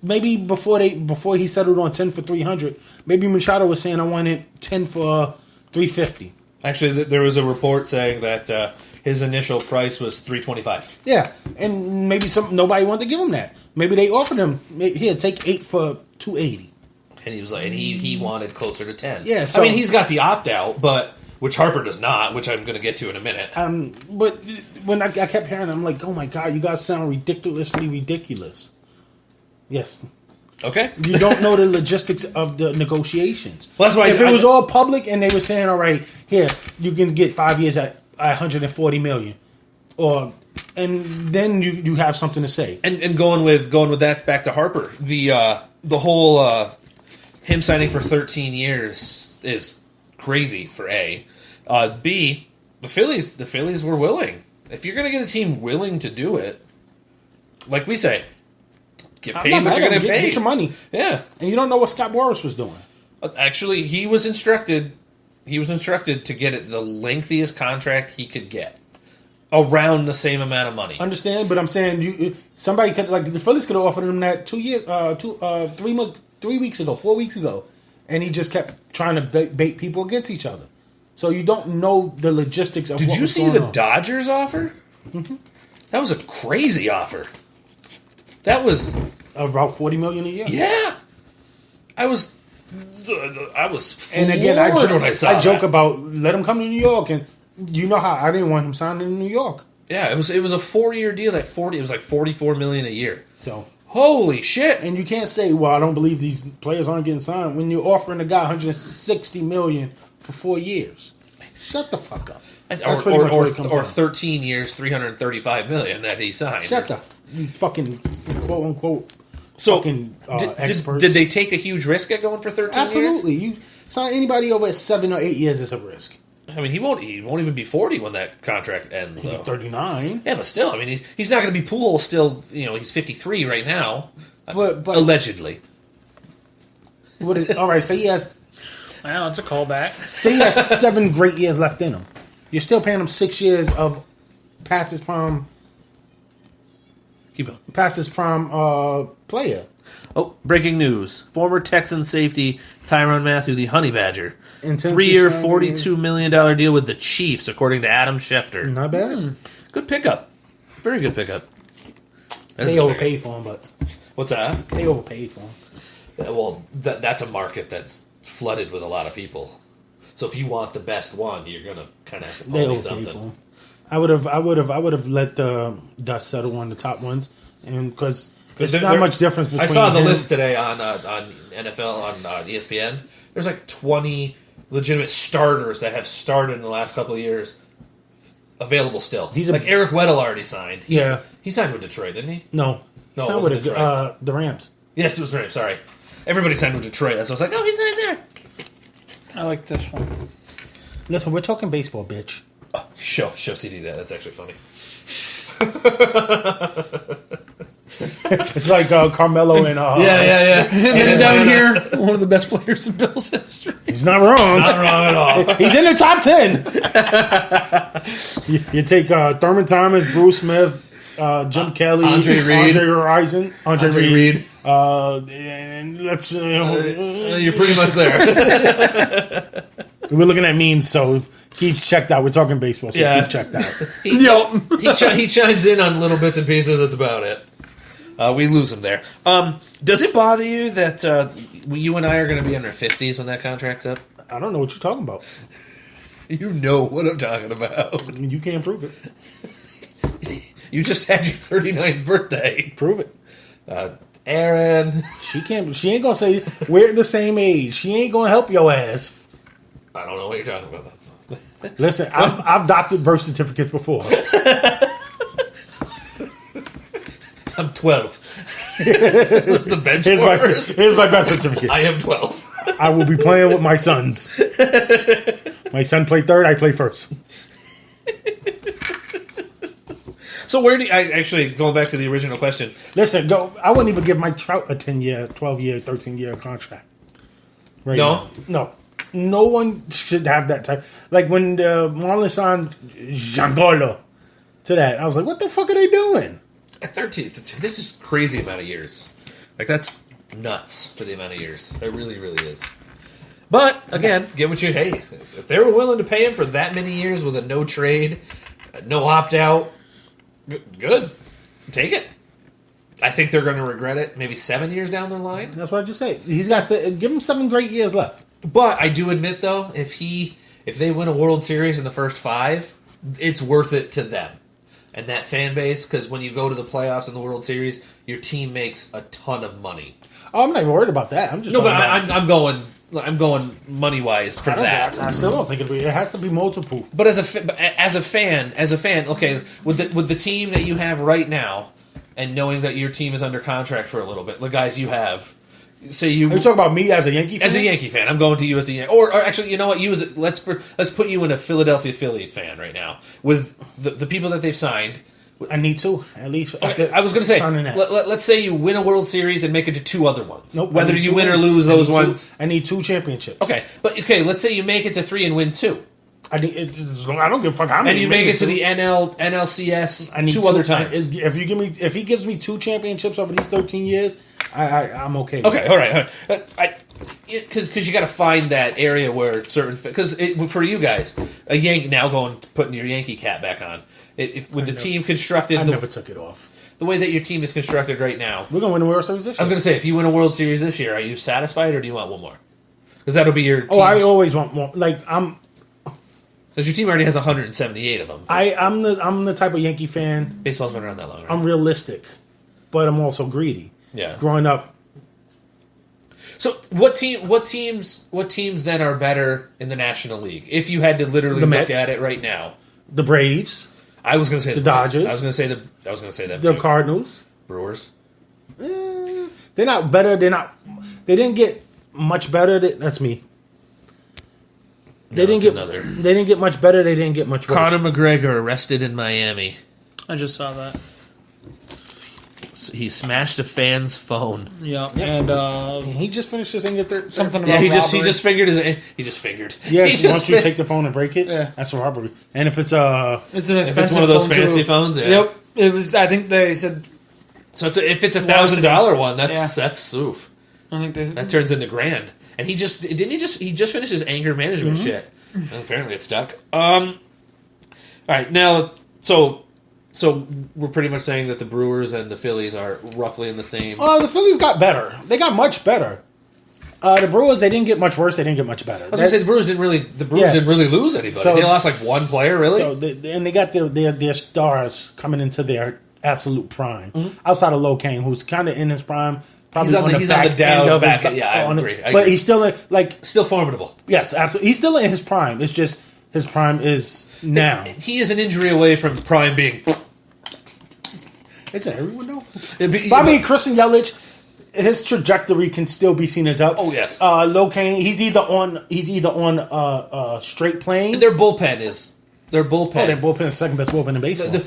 B: maybe before he settled on 10 for 300, maybe Machado was saying I wanted 10 for 350.
A: Actually, there was a report saying that his initial price was $325.
B: Yeah, and maybe nobody wanted to give him that. Maybe they offered him here, take 8 for 280.
A: And he was like, and he wanted closer to 10.
B: Yeah,
A: I
B: so-
A: mean, he's got the opt out, but which Harper does not, which I'm going to get to in a minute.
B: But when I kept hearing, it, I'm like, oh my god, you guys sound ridiculously ridiculous. Yes.
A: Okay.
B: You don't know the logistics of the negotiations.
A: Well, that's why
B: if it was all public and they were saying, all right, here, you can get 5 years at 140 million. And then you have something to say.
A: And going with that back to Harper, the whole him signing for 13 years is crazy for A. B, the Phillies were willing. If you're going to get a team willing to do it, like we say, get
B: I'm
A: paid
B: not
A: what
B: mad
A: you're
B: at
A: going
B: him.
A: to pay.
B: Get your money.
A: Yeah.
B: And you don't know what Scott Boras was doing.
A: Actually, he was instructed to get it the lengthiest contract he could get. Around the same amount of money.
B: Understand? But I'm saying somebody could, like the Phillies could have offered him that 3 weeks ago, 4 weeks ago, and he just kept trying to bait people against each other. So you don't know the logistics of.
A: Did
B: what
A: you
B: was
A: see
B: going
A: the
B: on.
A: Dodgers offer? Mm-hmm. That was a crazy offer. That was
B: About $40 million a year.
A: yeah. I was
B: And again, I
A: floored when I saw
B: joke
A: that.
B: about let him come to New York, and you know how I didn't want him signing in New York.
A: Yeah, it was a 4-year deal at 40. It was like $44 million a year.
B: So,
A: Holy shit!
B: and you can't say, "Well, I don't believe these players aren't getting signed" when you're offering a guy $160 million for 4 years. Shut the fuck up. That's pretty much what it comes
A: Or
B: down.
A: 13 years, $335 million that he signed.
B: Shut the you fucking quote unquote
A: So
B: fucking experts.
A: did they take a huge risk at going for 13 years?
B: Absolutely. You sign anybody over 7 or 8 years is a risk.
A: I mean, he won't even be 40 when that contract ends, though.
B: 39.
A: Yeah, but still, I mean, he's not going to be Pujols still. He's 53 right now,
B: But
A: allegedly.
B: all right, so he has
C: Wow, it's a callback.
B: say he has 7 great years left in him. You're still paying him 6 years of past his prime
A: Keep going.
B: player.
A: Oh, breaking news. Former Texan safety Tyrann Mathieu, the Honey Badger.
B: Intense
A: 3-year,
B: signing.
A: $42 million deal with the Chiefs, according to Adam Schefter.
B: Not bad.
A: Good pickup. Very good pickup. That is
B: They
A: a good
B: overpaid for him, but
A: pickup. What's that?
B: they overpaid for him.
A: Well, that's a market that's flooded with a lot of people. So if you want the best one, you're going to kind of have to
B: They
A: pony
B: overpaid for
A: something.
B: him. I would have let the dust settle on the top ones, and because there's not much difference between.
A: I saw the
B: him-
A: list today on NFL on ESPN. There's like 20 legitimate starters that have started in the last couple of years available still.
B: He's a-
A: like Eric Weddle already signed.
B: Yeah.
A: He signed with Detroit, didn't he?
B: No,
A: No,
B: it's
A: it
B: not
A: wasn't
B: with
A: Detroit.
B: the Rams.
A: Yes, it was Rams. Sorry. Everybody signed with Detroit. So I was like, oh, he's signed there.
C: I like this one.
B: Listen, we're talking baseball, bitch.
A: Oh, show CD that. That's actually funny.
B: It's like Carmelo and
A: Yeah.
C: And down here, one of the best players in Bills history.
B: He's not wrong.
A: Not wrong at all.
B: He's in the top 10. you take Thurman Thomas, Bruce Smith, Jim Kelly,
A: Andre Reed.
B: Andre
A: Andre
B: Reed.
A: Reed.
B: And let's.
A: You're pretty much there.
B: We're looking at memes, so Keith's checked out. We're talking baseball, so
A: Yeah.
B: Keith's checked out.
A: He chimes in on little bits and pieces. That's about it. We lose him there. Does it bother you that you and I are going to be in our 50s when that contract's up?
B: I don't know what you're talking about.
A: You know what I'm talking about.
B: You can't prove it.
A: You just had your 39th birthday.
B: Prove it.
A: Aaron.
B: She can't. She ain't gonna say we're the same age. She ain't gonna help your ass.
A: I don't know what you're talking about.
B: Listen, I've doctored birth certificates before.
A: I'm 12. That's the bench warmers.
B: Here's my birth certificate.
A: I am 12.
B: I will be playing with my sons. My son played third. I play first.
A: So where do you, actually going back to the original question?
B: Listen, go. I wouldn't even give Mike Trout a 10-year, 12-year, 13-year contract. Right
A: No?
B: now. No one should have that type. Like when the Marlins signed Giancarlo to that, I was like, what the fuck are they doing?
A: At 13, this is crazy amount of years. Like that's nuts for the amount of years. It really, really is. But again, get what you hate. If they were willing to pay him for that many years with a no trade, no opt out, good, take it. I think they're going to regret it. Maybe 7 years down the line.
B: That's what I just said. He's got give him 7 great years left.
A: But I do admit though, if they win a World Series in the first 5, it's worth it to them and that fan base, because when you go to the playoffs in the World Series, your team makes a ton of money.
B: Oh, I'm not even worried about that. I'm just
A: I'm going money wise for that.
B: I still don't think it has to be multiple.
A: But as a fan, okay, with the team that you have right now, and knowing that your team is under contract for a little bit, the guys you have. Are you
B: talking about me as a Yankee fan?
A: As a Yankee fan, I'm going to you as a Yankee. Or actually, you know what? Let's put you in a Philadelphia Philly fan right now with the people that they've signed.
B: I need to at least.
A: Okay, I was going to say, let's say you win a World Series and make it to 2 other ones.
B: Nope.
A: Whether you win or lose those ones,
B: I need 2 championships.
A: Okay, but let's say you make it to 3 and win 2.
B: I don't give a fuck how many.
A: And you make it to the NLCS
B: I need
A: 2 other times.
B: If he gives me 2 championships over these 13 years, I'm okay.
A: Okay, all right. Because you got to find that area where certain, because for you guys, a Yankee now putting your Yankee cap back on. Team constructed,
B: I never took it off.
A: The way that your team is constructed right now,
B: we're gonna win the World Series this year.
A: I was gonna say, if you win a World Series this year, are you satisfied or do you want one more? Because that'll be your.
B: I always want more. Because
A: your team already has 178 of them.
B: I'm the type of Yankee fan.
A: Baseball's been around that long, right?
B: I'm realistic, but I'm also greedy.
A: Yeah.
B: Growing up.
A: So what teams then are better in the National League? If you had to literally look at it right now,
B: the Braves.
A: I was going to say
B: the Dodgers.
A: I was going to say them.
B: The
A: too.
B: Cardinals.
A: Brewers.
B: They're not better. They didn't get much better. That's me. They didn't get much better. They didn't get much worse.
A: Conor McGregor arrested in Miami.
C: I just saw that.
A: He smashed a fan's phone.
C: Yeah, and
B: he just finished his thing at
C: something about
A: he
C: robbery.
A: just fingered his. He just fingered.
B: Yeah, once you take the phone and break it, that's a robbery. And if it's
C: an expensive
A: one of those
C: phone
A: fancy
C: too.
A: phones, yeah.
C: Yep, it was. I think they said.
A: So if it's $1,000 one, that's oof.
C: I think
A: that turns into grand. And he just finished his anger management shit. And apparently it stuck. All right, now so we're pretty much saying that the Brewers and the Phillies are roughly in the same.
B: The Phillies got better. They got much better. The Brewers, they didn't get much worse. They didn't get much better.
A: I was going to say the Brewers didn't really lose anybody. So, they lost like one player, really.
B: And they got their stars coming into their absolute prime. Outside of Locaine, who's kind of in his prime. Probably
A: he's on the down back. I agree.
B: But he's still
A: still formidable.
B: Yes, absolutely. He's still in his prime. It's just his prime is now.
A: He is an injury away from prime being.
B: Isn't everyone though? But I mean, Christian Yelich, his trajectory can still be seen as up.
A: Oh yes.
B: Locaine, he's either on straight plane.
A: Their bullpen is. Their bullpen.
B: Their bullpen is second best bullpen in baseball.
A: They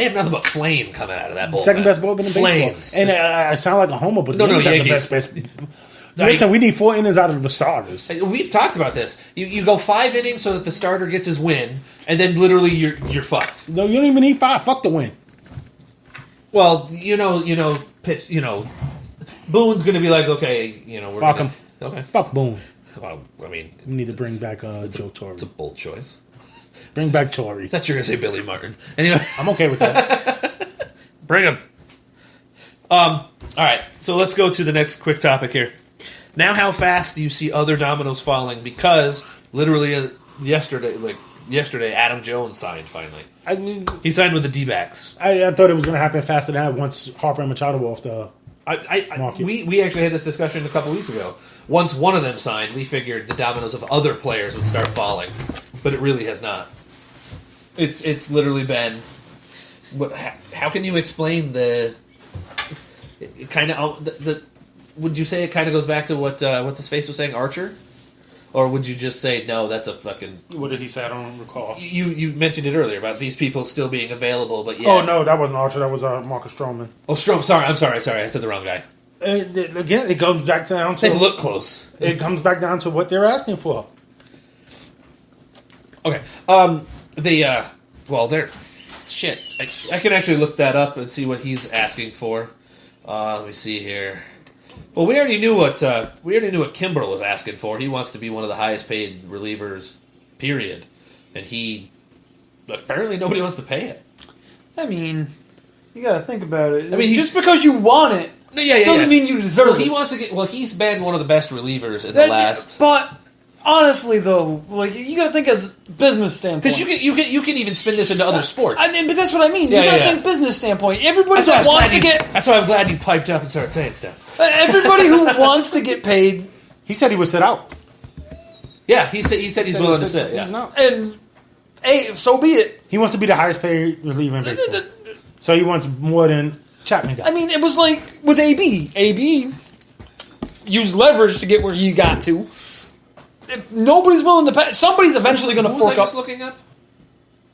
A: have nothing but flame coming out of that bullpen.
B: Second best bullpen in
A: Flames.
B: baseball. And I sound like a homer, but
A: Yankees.
B: Listen, we need 4 innings out of the starters.
A: We've talked about this. You go 5 innings so that the starter gets his win, and then literally you're fucked.
B: No, you don't even need 5. Fuck the win.
A: Well, pitch. Boone's going to be like, okay, we're
B: fuck him.
A: Okay,
B: fuck Boone.
A: Well, I mean,
B: we need to bring back Joe Torre.
A: It's a bold choice.
B: Bring back Torre.
A: I thought you were going to say Billy Martin. Anyway,
B: I'm okay with that.
A: Bring him. All right, so let's go to the next quick topic here. Now, how fast do you see other dominoes falling? Because literally yesterday, Adam Jones signed finally.
B: I mean,
A: he signed with the D-backs.
B: I thought it was going to happen faster than that once Harper and Machado were off the market.
A: We actually had this discussion a couple weeks ago. Once one of them signed, we figured the dominoes of other players would start falling, but it really has not. It's literally been. What? How can you explain the? It kind of the. Would you say it kind of goes back to what what's his face was saying, Archer, or would you just say no? That's a fucking.
B: What did he say? I don't recall.
A: You mentioned it earlier about these people still being available, but yeah.
B: Oh no, that wasn't Archer. That was Marcus Stroman.
A: Oh, Strom. Sorry, I'm sorry. I said the wrong guy.
B: Again, it goes back down to
A: They look close.
B: It comes back down to what they're asking for.
A: Okay. They're shit. I can actually look that up and see what he's asking for. Let me see here. Well, we already knew what Kimbrel was asking for. He wants to be one of the highest paid relievers, period. And apparently nobody wants to pay it.
C: I mean, you got to think about it.
A: I mean,
C: just because you want it, doesn't mean you deserve
A: well,
C: it.
A: he wants to get. Well, he's been one of the best relievers in the last.
C: But honestly, though, like you got to think as business standpoint.
A: Because you can even spin this into other sports.
C: I mean, but that's what I mean.
A: Yeah,
C: You got to
A: yeah.
C: think business standpoint. Everybody
A: That's
C: that
A: why
C: wants to get.
A: That's why I'm glad you piped up and started saying stuff.
C: Everybody who wants to get paid,
B: He said he would sit out.
A: Yeah, he said he's willing to sit.
B: Season
A: Yeah.
B: out.
C: and hey, so be it.
B: He wants to be the highest paid reliever in baseball. So he wants more than Chapman got.
C: I mean, it was like with AB. AB used leverage to get where he got to. If nobody's willing to pay. Somebody's eventually going to
A: Who was I
C: fork
A: just
C: up.
A: looking up?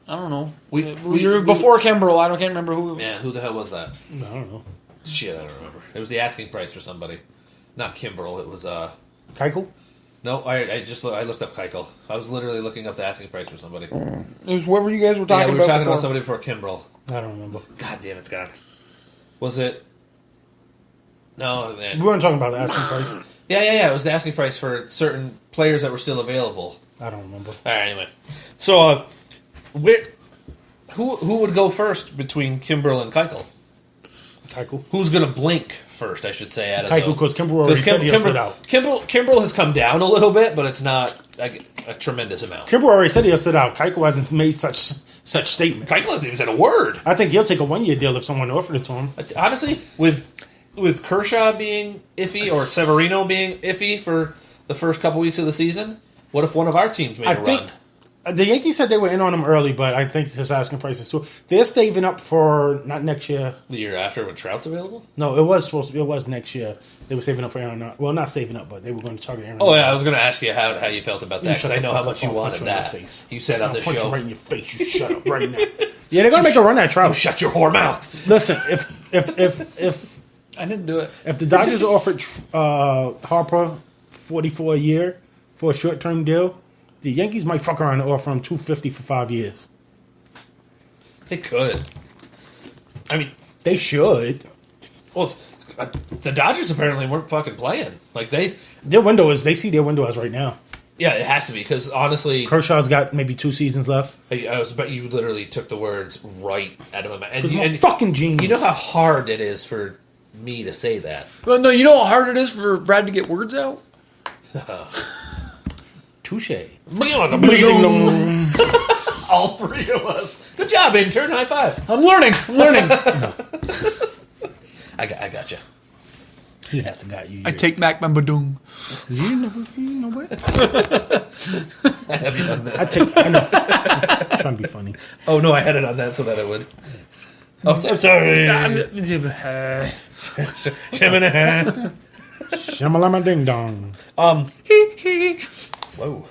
C: I don't know.
A: We
C: You're before Kimbrel. I can't remember who.
A: Yeah, who the hell was that?
B: I don't know.
A: Shit, I don't remember. It was the asking price for somebody, not Kimbrel. It was
B: Keuchel?
A: no. I looked up Keuchel. I was literally looking up the asking price for somebody.
C: It was whoever you guys were
A: Yeah,
C: talking
A: we were
C: about.
A: talking about
C: before.
A: somebody before Kimbrel.
B: I don't remember.
A: God damn it, Scott. Was it? No.
B: We weren't talking about the asking price.
A: Yeah. It was the asking price for certain players that were still available.
B: I don't remember.
A: All right. Anyway, so who would go first between Kimbrel and Keuchel?
B: Keuchel.
A: Who's going to blink first? I should say out of
B: Keuchel,
A: those.
B: because Kimbrel already said he'll sit out.
A: Kimbrel has come down a little bit, but it's not a tremendous amount.
B: Kimbrel already said he'll sit out. Keuchel hasn't made such statement.
A: Keuchel hasn't even said a word.
B: I think he'll take a 1-year deal if someone offered it to him.
A: Honestly, with Kershaw being iffy or Severino being iffy for the first couple weeks of the season, what if one of our teams made a run?
B: The Yankees said they were in on him early, but I think his asking price is too. They're saving up for not next year.
A: The year after when Trout's available?
B: No, it was next year. They were saving up for Aaron. Well, not saving up, but they were going to target Aaron.
A: Oh yeah, I was going to ask you how you felt about that because
B: shut
A: I
B: the
A: know
B: fuck
A: how
B: up.
A: much you
B: I'll
A: wanted
B: punch you in
A: that.
B: your face.
A: You said on
B: I'll
A: the
B: punch
A: show.
B: you right in your face. You shut up right now. Yeah, they're going to make a run at Trout.
A: Shut your whore mouth.
B: Listen, if
C: I didn't do it.
B: If the Dodgers offered Harper $44 a year for a short term deal, the Yankees might fuck around and offer him $250 for 5 years.
A: They could. I mean,
B: They should.
A: well, the Dodgers apparently weren't fucking playing. Like they
B: See their window as right now.
A: Yeah, it has to be because honestly,
B: Kershaw's got maybe 2 seasons left.
A: but you literally took the words right out of my mouth.
B: Because I'm a fucking genius.
A: You know how hard it is for me to say that.
C: Well, no, you know how hard it is for Brad to get words out?
B: Touche.
A: All three of us. Good job, intern. High five.
C: I'm learning.
A: I got you.
B: He has to got you.
C: I take back my badung.
B: You know what?
A: Have you done that?
B: I know. I'm trying to be funny.
A: Oh no, I had it on that so that it would. Oh, I'm sorry.
B: Shamalama ding dong.
A: Whoa.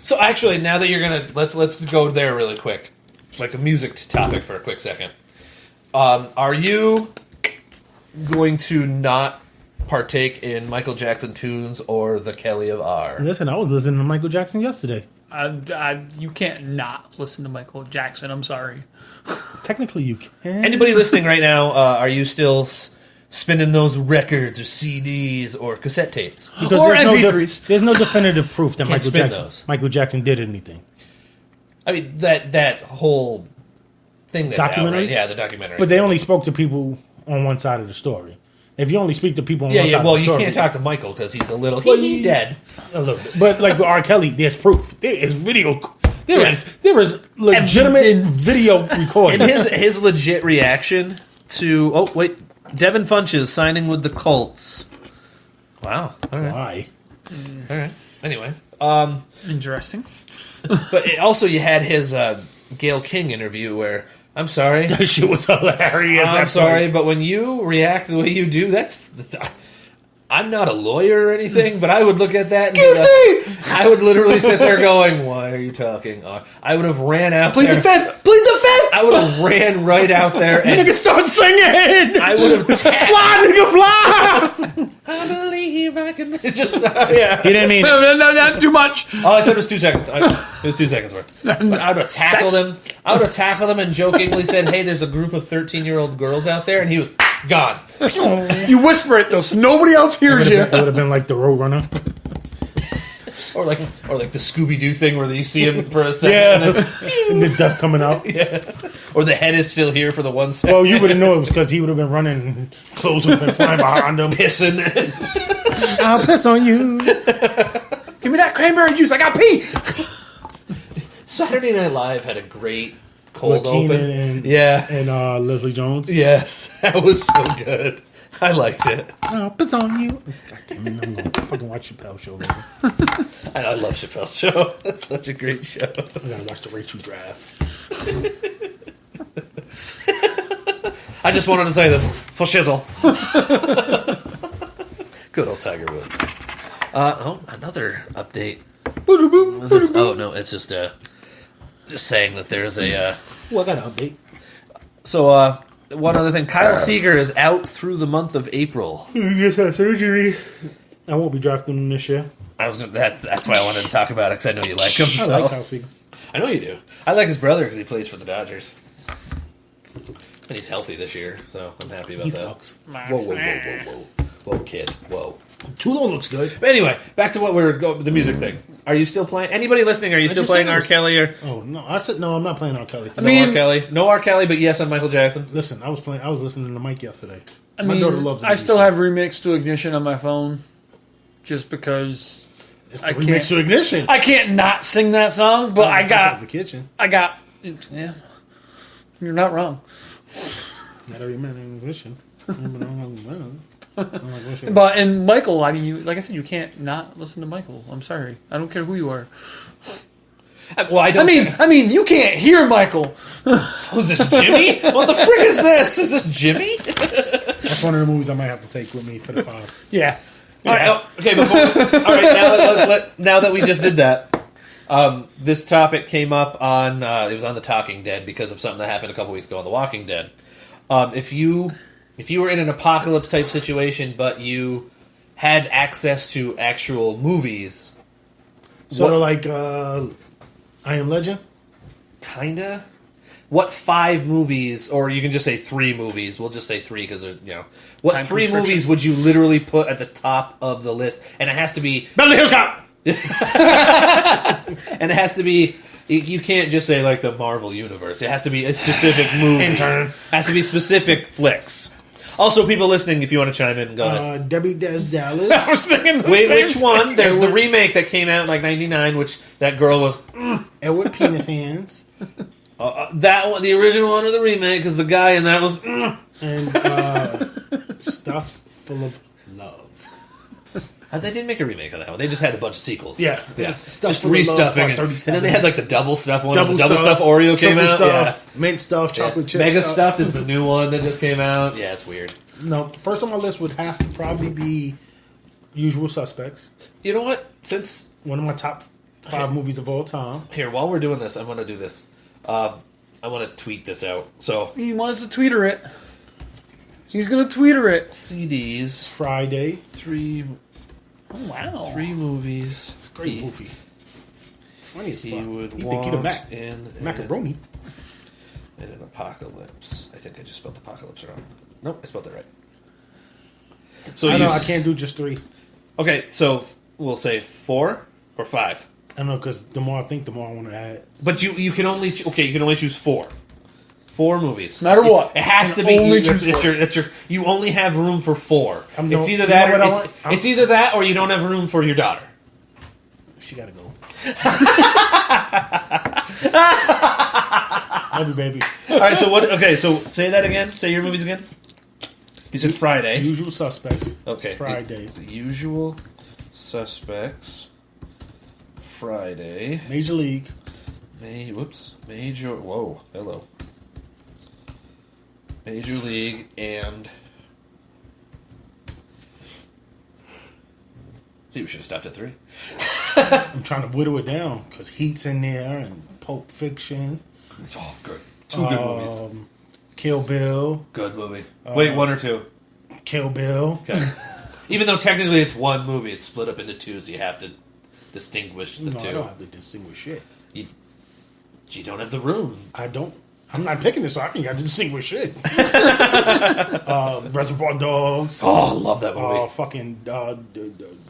A: So actually, now that you're gonna let's go there really quick, like a music topic for a quick second. Are you going to not partake in Michael Jackson tunes or the Kelly of R?
B: Listen, I was listening to Michael Jackson yesterday.
C: You can't not listen to Michael Jackson. I'm sorry.
B: Technically, you can.
A: Anybody listening right now? Are you still spinning those records or CDs or cassette tapes?
B: Because
C: Or
B: there's
C: MP3s.
B: there's no definitive proof that
A: Can't spin those.
B: Michael Jackson did anything.
A: I mean that whole thing that's
B: Documentary?
A: out, right? Yeah, the documentary.
B: But they only spoke to people on one side of the story. If you only speak to people on one side
A: Well,
B: of the
A: you
B: story...
A: can't talk to Michael because he's a little
B: Well,
A: dead.
B: A little bit. But like with R. Kelly, there's proof. There is video. There is legitimate
C: Evidence.
B: video recording.
A: And his legit reaction to Devin Funches signing with the Colts. Wow. All right.
B: Why?
A: All right. Anyway.
C: Interesting.
A: But also you had his Gail King interview where, I'm sorry.
B: That shit was hilarious.
A: I'm sorry, but when you react the way you do, I'm not a lawyer or anything, but I would look at that and I would literally sit there going, why are you talking? I would have ran out
C: Plead
A: there.
C: the fifth! Plead the fifth!
A: I would have ran right out there and
B: Nigga, start singing.
A: I would have
B: Fly, nigga, fly.
A: I believe I can. It's just, yeah.
B: He didn't mean it.
C: No, too much.
A: All I said was 2 seconds. It was 2 seconds worth. But I would have tackled him. I would have tackled him and jokingly said, hey, there's a group of 13-year-old girls out there, and he was gone.
C: You whisper it though, so nobody else hears you.
B: It would have been like the Roadrunner.
A: Or like the Scooby-Doo thing where you see him for a second.
B: Yeah.
A: And then,
B: And the dust coming out.
A: or the head is still here for the 1 second.
B: Well, you wouldn't know it was because he would have been running and clothes would have been flying behind him.
A: Pissing.
B: I'll piss on you.
C: Give me that cranberry juice. I got pee.
A: Saturday Night Live had a great cold
B: With Keenan
A: open.
B: and,
A: Yeah.
B: and Leslie Jones.
A: Yes. That was so good. I liked it.
B: I'll piss on you. God damn it, I'm going to fucking watch Chappelle Show later.
A: I love Chappelle's Show. That's such a great show.
B: I gotta watch the Rachel draft.
A: I just wanted to say this for shizzle. Good old Tiger Woods. Another update. Oh no, it's just saying that there's a.
B: Well, I got an update.
A: So one other thing, Kyle Seager is out through the month of April.
B: He just had surgery. I won't be drafting him this year.
A: That's why I wanted to talk about it because I know you like him.
B: I
A: So.
B: like Kyle Seager.
A: I know you do. I like his brother because he plays for the Dodgers. And he's healthy this year, so I'm happy about
B: He
A: that.
B: sucks.
A: Whoa, kid. Whoa.
B: Tulo looks good.
A: But anyway, back to what we were going, the music thing. Are you still playing? Anybody listening? Are you still
B: just
A: playing
B: said it
A: R.
B: was-
A: Kelly or
B: Oh no! I said no. I'm not playing R. Kelly.
A: no R. Kelly? No R. Kelly, but yes on Michael Jackson.
B: Listen, I was listening to Mike yesterday.
C: I
B: My
C: mean,
B: daughter loves it.
C: I still have Remix to Ignition on my phone, just because
B: It's the
C: I
B: remix
C: can't-
B: to Ignition.
C: I can't not sing that song. But I got,
B: the kitchen.
C: yeah. You're not wrong.
B: Not every man in Ignition. I'm like, what's your-
C: But and Michael, I mean, you like I said, you can't not listen to Michael. I'm sorry, I don't care who you are.
A: Well, I don't.
C: I mean, you can't hear Michael.
A: Who's this, Jimmy? What the frick is this? Is this Jimmy?
B: That's one of the movies I might have to take with me for the 5.
C: Yeah.
A: All right, okay, all right. Now that we just did that, this topic came up on. It was on The Talking Dead because of something that happened a couple weeks ago on The Walking Dead. If you were in an apocalypse type situation, but you had access to actual movies,
B: Sort of like I Am Legend.
A: kinda. What 5 movies, or you can just say 3 movies. We'll just say 3 because what
C: Time
A: 3
C: constriction.
A: movies would you literally put at the top of the list? And it has to be.
B: Beverly Hills Cop.
A: And it has to be. You can't just say like the Marvel universe. It has to be a specific movie.
B: Intern.
A: Has to be specific flicks. Also, people listening, if you want to chime in, go ahead.
B: Debbie Does Dallas.
C: I was thinking the
A: Wait,
C: same
A: which one?
C: thing.
A: There's the remake that came out in like '99, which that girl was
B: Edward Penis Hands.
A: that one, the original one or the remake, because the guy in that was.
B: And Stuffed Full of Love.
A: They didn't make a remake of that one. They just had a bunch of sequels.
B: Yeah.
A: yeah.
B: Stuff
A: Just
B: Full of Love,
A: restuffing
B: Part
A: it. And
B: 37.
A: then they had like the double stuff one.
B: Double
A: Double stuff Oreo came
B: triple
A: out.
B: Stuff, mint stuff,
A: Yeah.
B: chocolate chip
A: Mega
B: stuff.
A: stuffed is the new one that just came out. Yeah, it's weird.
B: No, first on my list would have to probably be Usual Suspects.
A: You know what? Since
B: One of my top 5 movies of all time.
A: here, while we're doing this, I'm going to do this. I want to tweet this out. So
C: He wants to tweeter it. He's gonna tweeter it.
A: CDs,
B: Friday.
A: 3
C: Oh, wow.
A: movies.
B: It's a great movie. Funny as
A: He
B: fuck.
A: would
B: Eat the keto
A: want
B: mac.
A: in
B: Macaroni.
A: an apocalypse. I think I just spelled apocalypse wrong. Nope, I spelled it right. So
B: I know
A: you
B: I can't do just 3.
A: Okay, so we'll say 4 or 5.
B: I know because the more I think, the more I want to add.
A: But you can only you can only choose 4. 4 movies.
C: No matter what.
A: It has to
C: You
A: be.
C: can only
A: It's
C: choose
A: your. You only have room for 4.
B: I'm
A: It's
B: no-
A: either
B: you
A: that
B: know
A: or
B: what I want?
A: it's either that or you don't have room for your daughter.
B: She gotta go. Love you, baby.
A: All right. So what? Okay. So say that again. Say your movies again. You said Friday.
B: Usual Suspects.
A: Okay.
B: Friday.
A: The Usual Suspects. Friday.
B: Major League.
A: Major. Whoa. Hello. Major League and. See, we should have stopped at 3.
B: I'm trying to whittle it down because Heat's in there and Pulp Fiction.
A: Oh, good. 2 good movies.
B: Kill Bill.
A: Good movie. Wait, 1 or 2?
B: Kill Bill.
A: Okay. Even though technically it's 1 movie, it's split up into 2, so you have to distinguish the
B: No,
A: 2.
B: I don't have to distinguish shit.
A: You don't have the room.
B: I don't. I'm not picking this, so I ain't got to distinguish shit. Reservoir Dogs.
A: Oh, I love that movie.
B: Fucking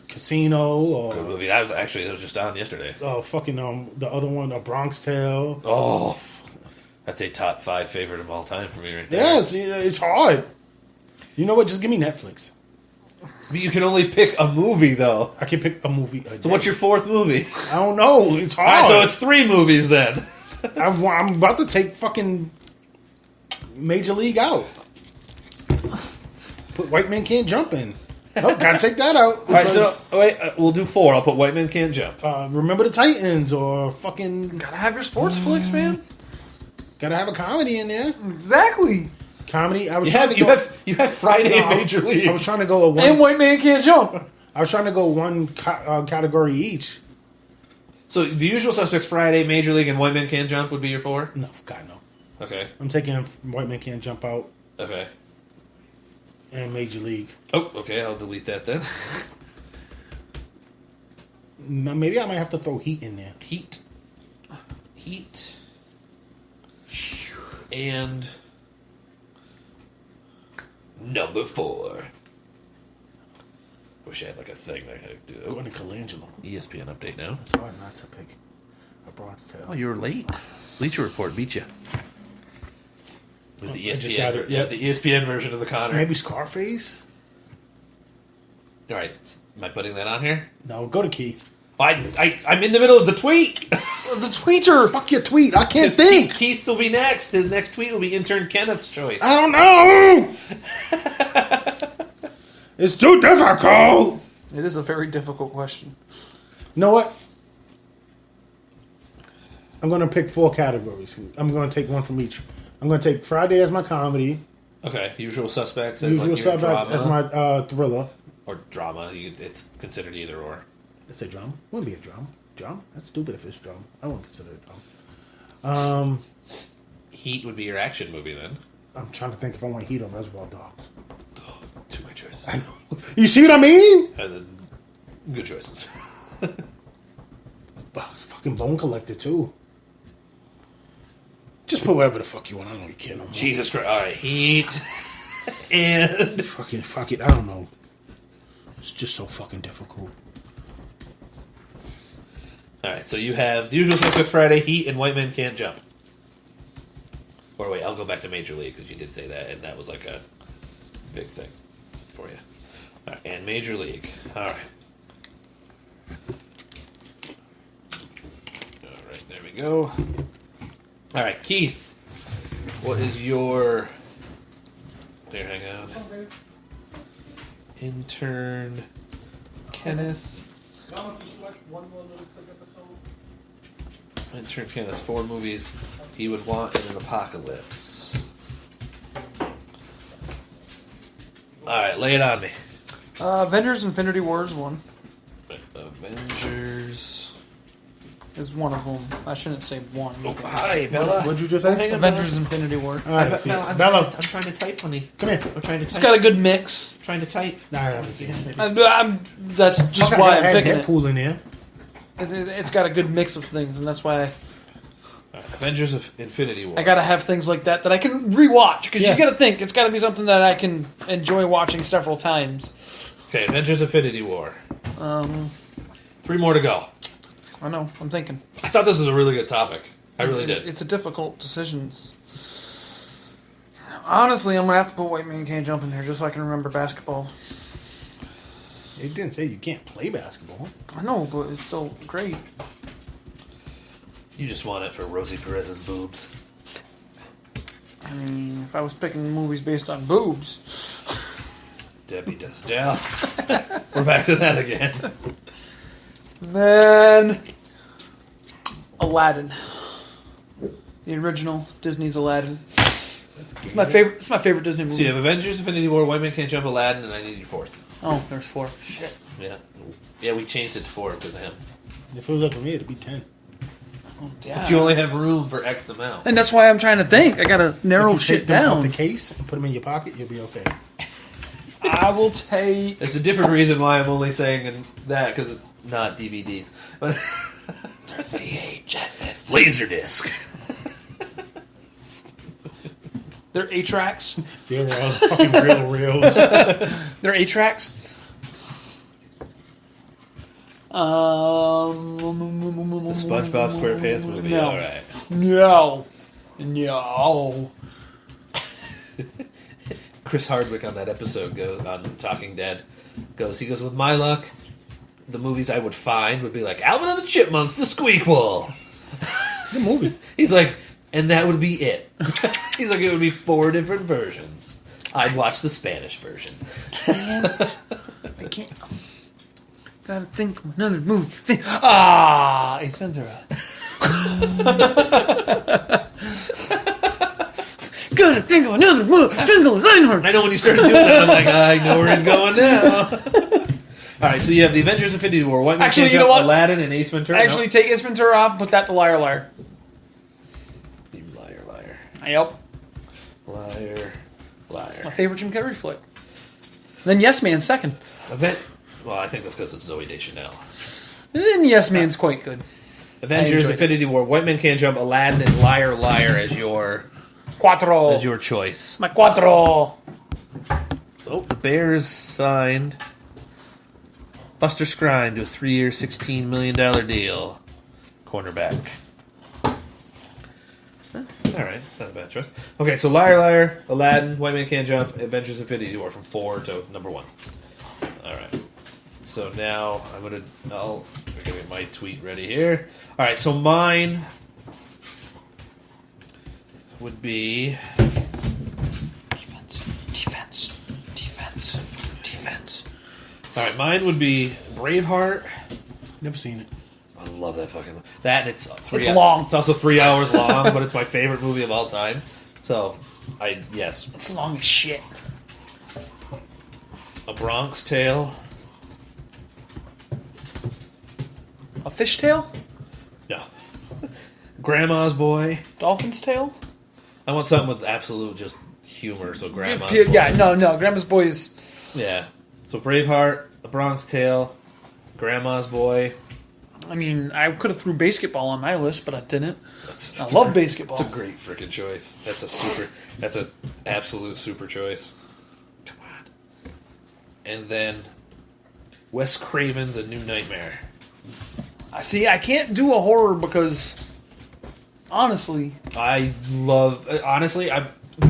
B: Casino.
A: Good movie. That was just on yesterday.
B: Fucking the other one, A Bronx Tale.
A: Oh, that's a top 5 favorite of all time for me right there.
B: Yes, it's hard. You know what? Just give me Netflix.
A: But you can only pick a movie, though.
B: I can pick a movie.
A: So what's your 4th movie?
B: I don't know. It's hard.
A: All right, so it's 3 movies then.
B: I'm about to take fucking Major League out. Put White Men Can't Jump in. Nope, gotta take that out.
A: All right, so we'll do 4. I'll put White Men Can't Jump.
B: Remember the Titans or fucking.
C: Gotta have your sports flicks, man.
B: Gotta have a comedy in there.
C: Exactly.
B: Comedy. I was
A: You
B: trying
A: have,
B: to go.
A: you have Friday in Major League.
B: I was trying to go a one.
C: And White Man Can't Jump.
B: I was trying to go one category each.
A: So The Usual Suspects, Friday, Major League, and White Men Can't Jump would be your 4?
B: No, God no.
A: Okay.
B: I'm taking White Men Can't Jump out
A: Okay.
B: and Major League.
A: Oh, okay. I'll delete that then.
B: Maybe I might have to throw Heat in there.
A: Heat. And number 4. Wish I had like a thing that I could do.
B: Going to Colangelo.
A: ESPN update now.
B: It's hard not to pick a Bronx Tale.
A: Oh, you were late. Bleacher Report beat you. It was the
B: I just
A: ESPN.
B: got it.
A: Yeah, the ESPN version of the Connor.
B: Maybe Scarface?
A: All right, am I putting that on here?
B: No, go to Keith.
A: I'm in the middle of the tweet.
C: The tweeter.
B: Fuck your tweet. I can't think.
A: Keith will be next. His next tweet will be intern Kenneth's choice.
B: I don't know. It's too difficult.
C: It is a very difficult question.
B: You know what? I'm going to pick 4 categories. I'm going to take one from each. I'm going to take Friday as my comedy.
A: Okay, Usual Suspects as
B: Usual
A: like your
B: Suspect
A: drama.
B: as my thriller.
A: Or drama. It's considered either or.
B: It's a drama. Wouldn't be a drama. Drama? That's stupid if it's drama. I wouldn't consider it drama.
A: Heat would be your action movie then.
B: I'm trying to think if I want Heat or Reservoir Dogs.
A: Oh, 2 good choices.
B: I know. You see what I mean?
A: Good choices.
B: It's fucking Bone Collector too. Just put whatever the fuck you want. I don't really care no more.
A: Jesus Christ. All right, Heat. And
B: Fucking fuck it. I don't know. It's just so fucking difficult.
A: all right, so you have The Usual Suspects, Friday, Heat, and White Men Can't Jump. Or wait, I'll go back to Major League because you did say that, and that was like a big thing for you. All right, and Major League. All right. All right, there we go. All right, Keith, what is your... There, hang on. Intern Kenneth. Intern Kenneth, 4 movies he would want in an apocalypse. Alright, lay it on me.
C: Avengers Infinity War is one.
A: Avengers.
C: Is one of them. I shouldn't say one.
A: Oh, hi, Bella.
B: What'd you just say?
A: Hang on,
C: Avengers Infinity War.
B: I haven't seen
A: Bella,
B: it. Bella,
A: I'm trying to type, honey.
B: come here.
A: I'm trying to
C: It's
A: type.
C: got a good mix.
A: trying to type.
B: Nah, I haven't seen it.
C: That's just
B: Fuck, I
C: why
B: gotta
C: I'm
B: add
C: picking it.
B: Deadpool in there.
C: It's got a good mix of things, and that's why
A: Avengers of Infinity War.
C: I gotta have things like that I can rewatch. Because
B: Yeah.
C: you gotta think, it's gotta be something that I can enjoy watching several times.
A: Okay, Avengers Infinity War. 3 more to go.
C: I know, I'm thinking.
A: I thought this was a really good topic. I really did.
C: It's a difficult decision. Honestly, I'm gonna have to put White Man Can't Jump in there just so I can remember basketball.
B: It didn't say you can't play basketball.
C: I know, but it's still great.
A: You just want it for Rosie Perez's boobs.
C: I mean, if I was picking movies based on boobs,
A: Debbie does Dell. We're back to that again.
C: Man, Aladdin, the original Disney's Aladdin. It's my favorite. It's my favorite Disney
A: So
C: movie.
A: you have Avengers, Infinity War, White Man Can't Jump, Aladdin, and I need your fourth.
C: Oh, there's 4. Shit.
A: Yeah. Yeah, we changed it to 4 because of him.
B: If it was up to me, it'd be 10.
C: Oh, yeah.
A: But you only have room for X amount.
C: And that's why I'm trying to think. I gotta narrow
B: If you
C: shit
B: take them out
C: down.
B: the case and put them in your pocket, you'll be okay.
C: I will take.
A: There's a different reason why I'm only saying that, because it's not DVDs. But
C: They're VHS.
A: Laserdisc.
C: They're 8 tracks.
B: They're all fucking real reels.
C: They're 8 tracks.
A: The SpongeBob SquarePants movie,
C: No.
A: alright.
C: No.
A: Chris Hardwick on that episode goes on Talking Dead goes, with my luck, the movies I would find would be like Alvin and the Chipmunks, The Squeakquel.
B: Good movie.
A: He's like, and that would be it. He's like, it would be 4 different versions. I'd watch the Spanish version.
C: I can't. Gotta think of another movie. Ace Ventura. Gotta think of another movie. Physical Einhorn.
A: I know when you started doing that, I'm like, I know where he's going now. Alright, so you have the Avengers Infinity War, White Man
C: Actually,
A: Can't
C: you know
A: Jump,
C: what?
A: Aladdin, and Ace Ventura.
C: Actually, take Ace Ventura off and put that to Liar Liar.
A: No. You liar, liar.
C: Yep.
A: Liar, liar.
C: My favorite Jim Carrey flick. Then Yes Man second.
A: Well, I think that's because it's Zoe Deschanel.
C: And then Yes Man's quite good.
A: Avengers
C: enjoyed
A: Infinity War, White Man Can't Jump, Aladdin, and Liar, liar as your
C: Cuatro.
A: choice.
C: My cuatro.
A: Oh, the Bears signed Buster Skrine to a 3-year, $16 million deal. Cornerback. It's alright. It's not a bad choice. Okay, so Liar, Liar, Aladdin, White Man Can't Jump, Avengers Infinity War from 4 to number 1. Alright. So now I'll get my tweet ready here. Alright, so mine would be defense. Alright, mine would be Braveheart.
B: Never seen it.
A: I love that fucking that, and it's
C: It's long.
A: It's also 3 hours long, but it's my favorite movie of all time. So, yes,
C: It's long as shit.
A: A Bronx Tale.
C: A fishtail?
A: No, Grandma's Boy.
C: Dolphin's tail?
A: I want something with absolute just humor. So Grandma's Boy.
C: Yeah, no. Grandma's Boy is.
A: Yeah. So Braveheart, A Bronx Tale, Grandma's Boy.
C: I mean, I could have threw basketball on my list, but I didn't.
A: That's
C: I
A: a
C: love
A: great-
C: basketball.
A: That's a great freaking choice. That's an absolute super choice. Come on. And then Wes Craven's A New Nightmare.
C: I see. I can't do a horror because, honestly,
A: I love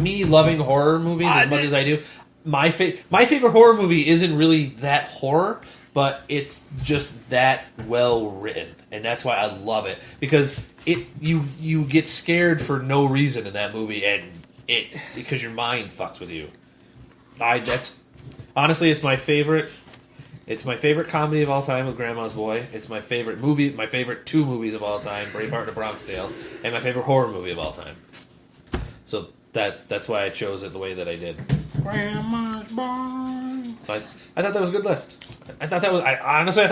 A: me loving horror movies as much as I do. My favorite horror movie isn't really that horror, but it's just that well written, and that's why I love it, because you get scared for no reason in that movie, and because your mind fucks with you. Honestly, it's my favorite. It's my favorite comedy of all time with Grandma's Boy. It's my favorite movie, my favorite 2 movies of all time, Braveheart and A Bronx Tale, and my favorite horror movie of all time. So that's why I chose it the way that I did.
B: Grandma's Boy.
A: So I thought that was a good list. I thought that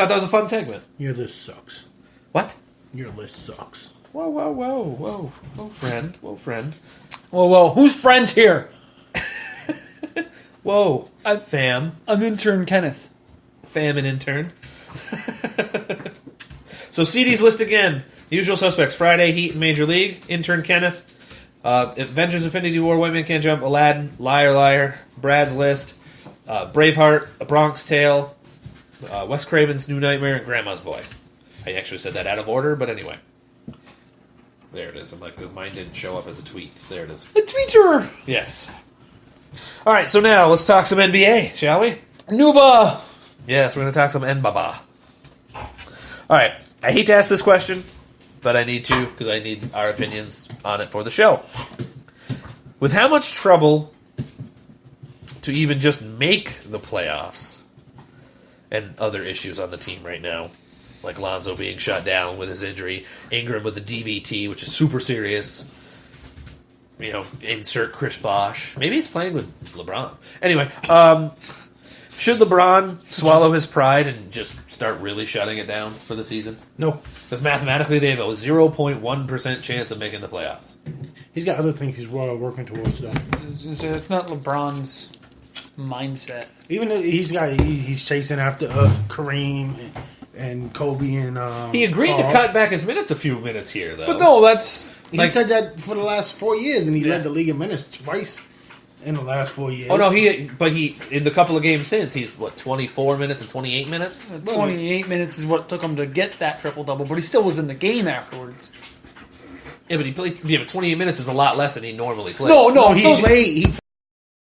A: was a fun segment.
B: Your list sucks.
A: What?
B: Your list sucks.
A: Whoa, friend.
C: whoa, who's friends here?
A: Whoa, fam.
C: I'm intern Kenneth.
A: Fam and intern. So CD's list again. Usual suspects: Friday, Heat, and Major League. Intern Kenneth. Avengers: Infinity War, White Man Can't Jump, Aladdin, Liar Liar, Brad's list, Braveheart, A Bronx Tale, Wes Craven's New Nightmare, and Grandma's Boy. I actually said that out of order, but anyway. There it is. I'm like, because mine didn't show up as a tweet. There it is.
C: The tweeter!
A: Yes. All right, so now let's talk some NBA, shall we?
C: Nuba!
A: Yes, we're going to talk some NBA. All right, I hate to ask this question, but I need to because I need our opinions on it for the show. With how much trouble to even just make the playoffs, and other issues on the team right now, like Lonzo being shut down with his injury, Ingram with the DVT, which is super serious. You know, insert Chris Bosh. Maybe he's playing with LeBron. Anyway, should LeBron swallow his pride and just start really shutting it down for the season?
B: No.
A: Because mathematically they have a 0.1% chance of making the playoffs.
B: He's got other things he's working towards, though.
C: So that's not LeBron's mindset.
B: Even though he's chasing after Kareem and Kobe and
A: He agreed to
B: Karl.
A: cut back his minutes a few minutes here, though.
C: But no, that's
B: He said that for the last 4 years, and he led the league in minutes twice in the last 4 years.
A: Oh no, he in the couple of games since he's 24 minutes and 28 minutes.
C: 28 minutes is what took him to get that triple double, but he still was in the game afterwards.
A: Yeah, but he played. Yeah, but 28 minutes is a lot less than he normally plays.
C: No,
B: He played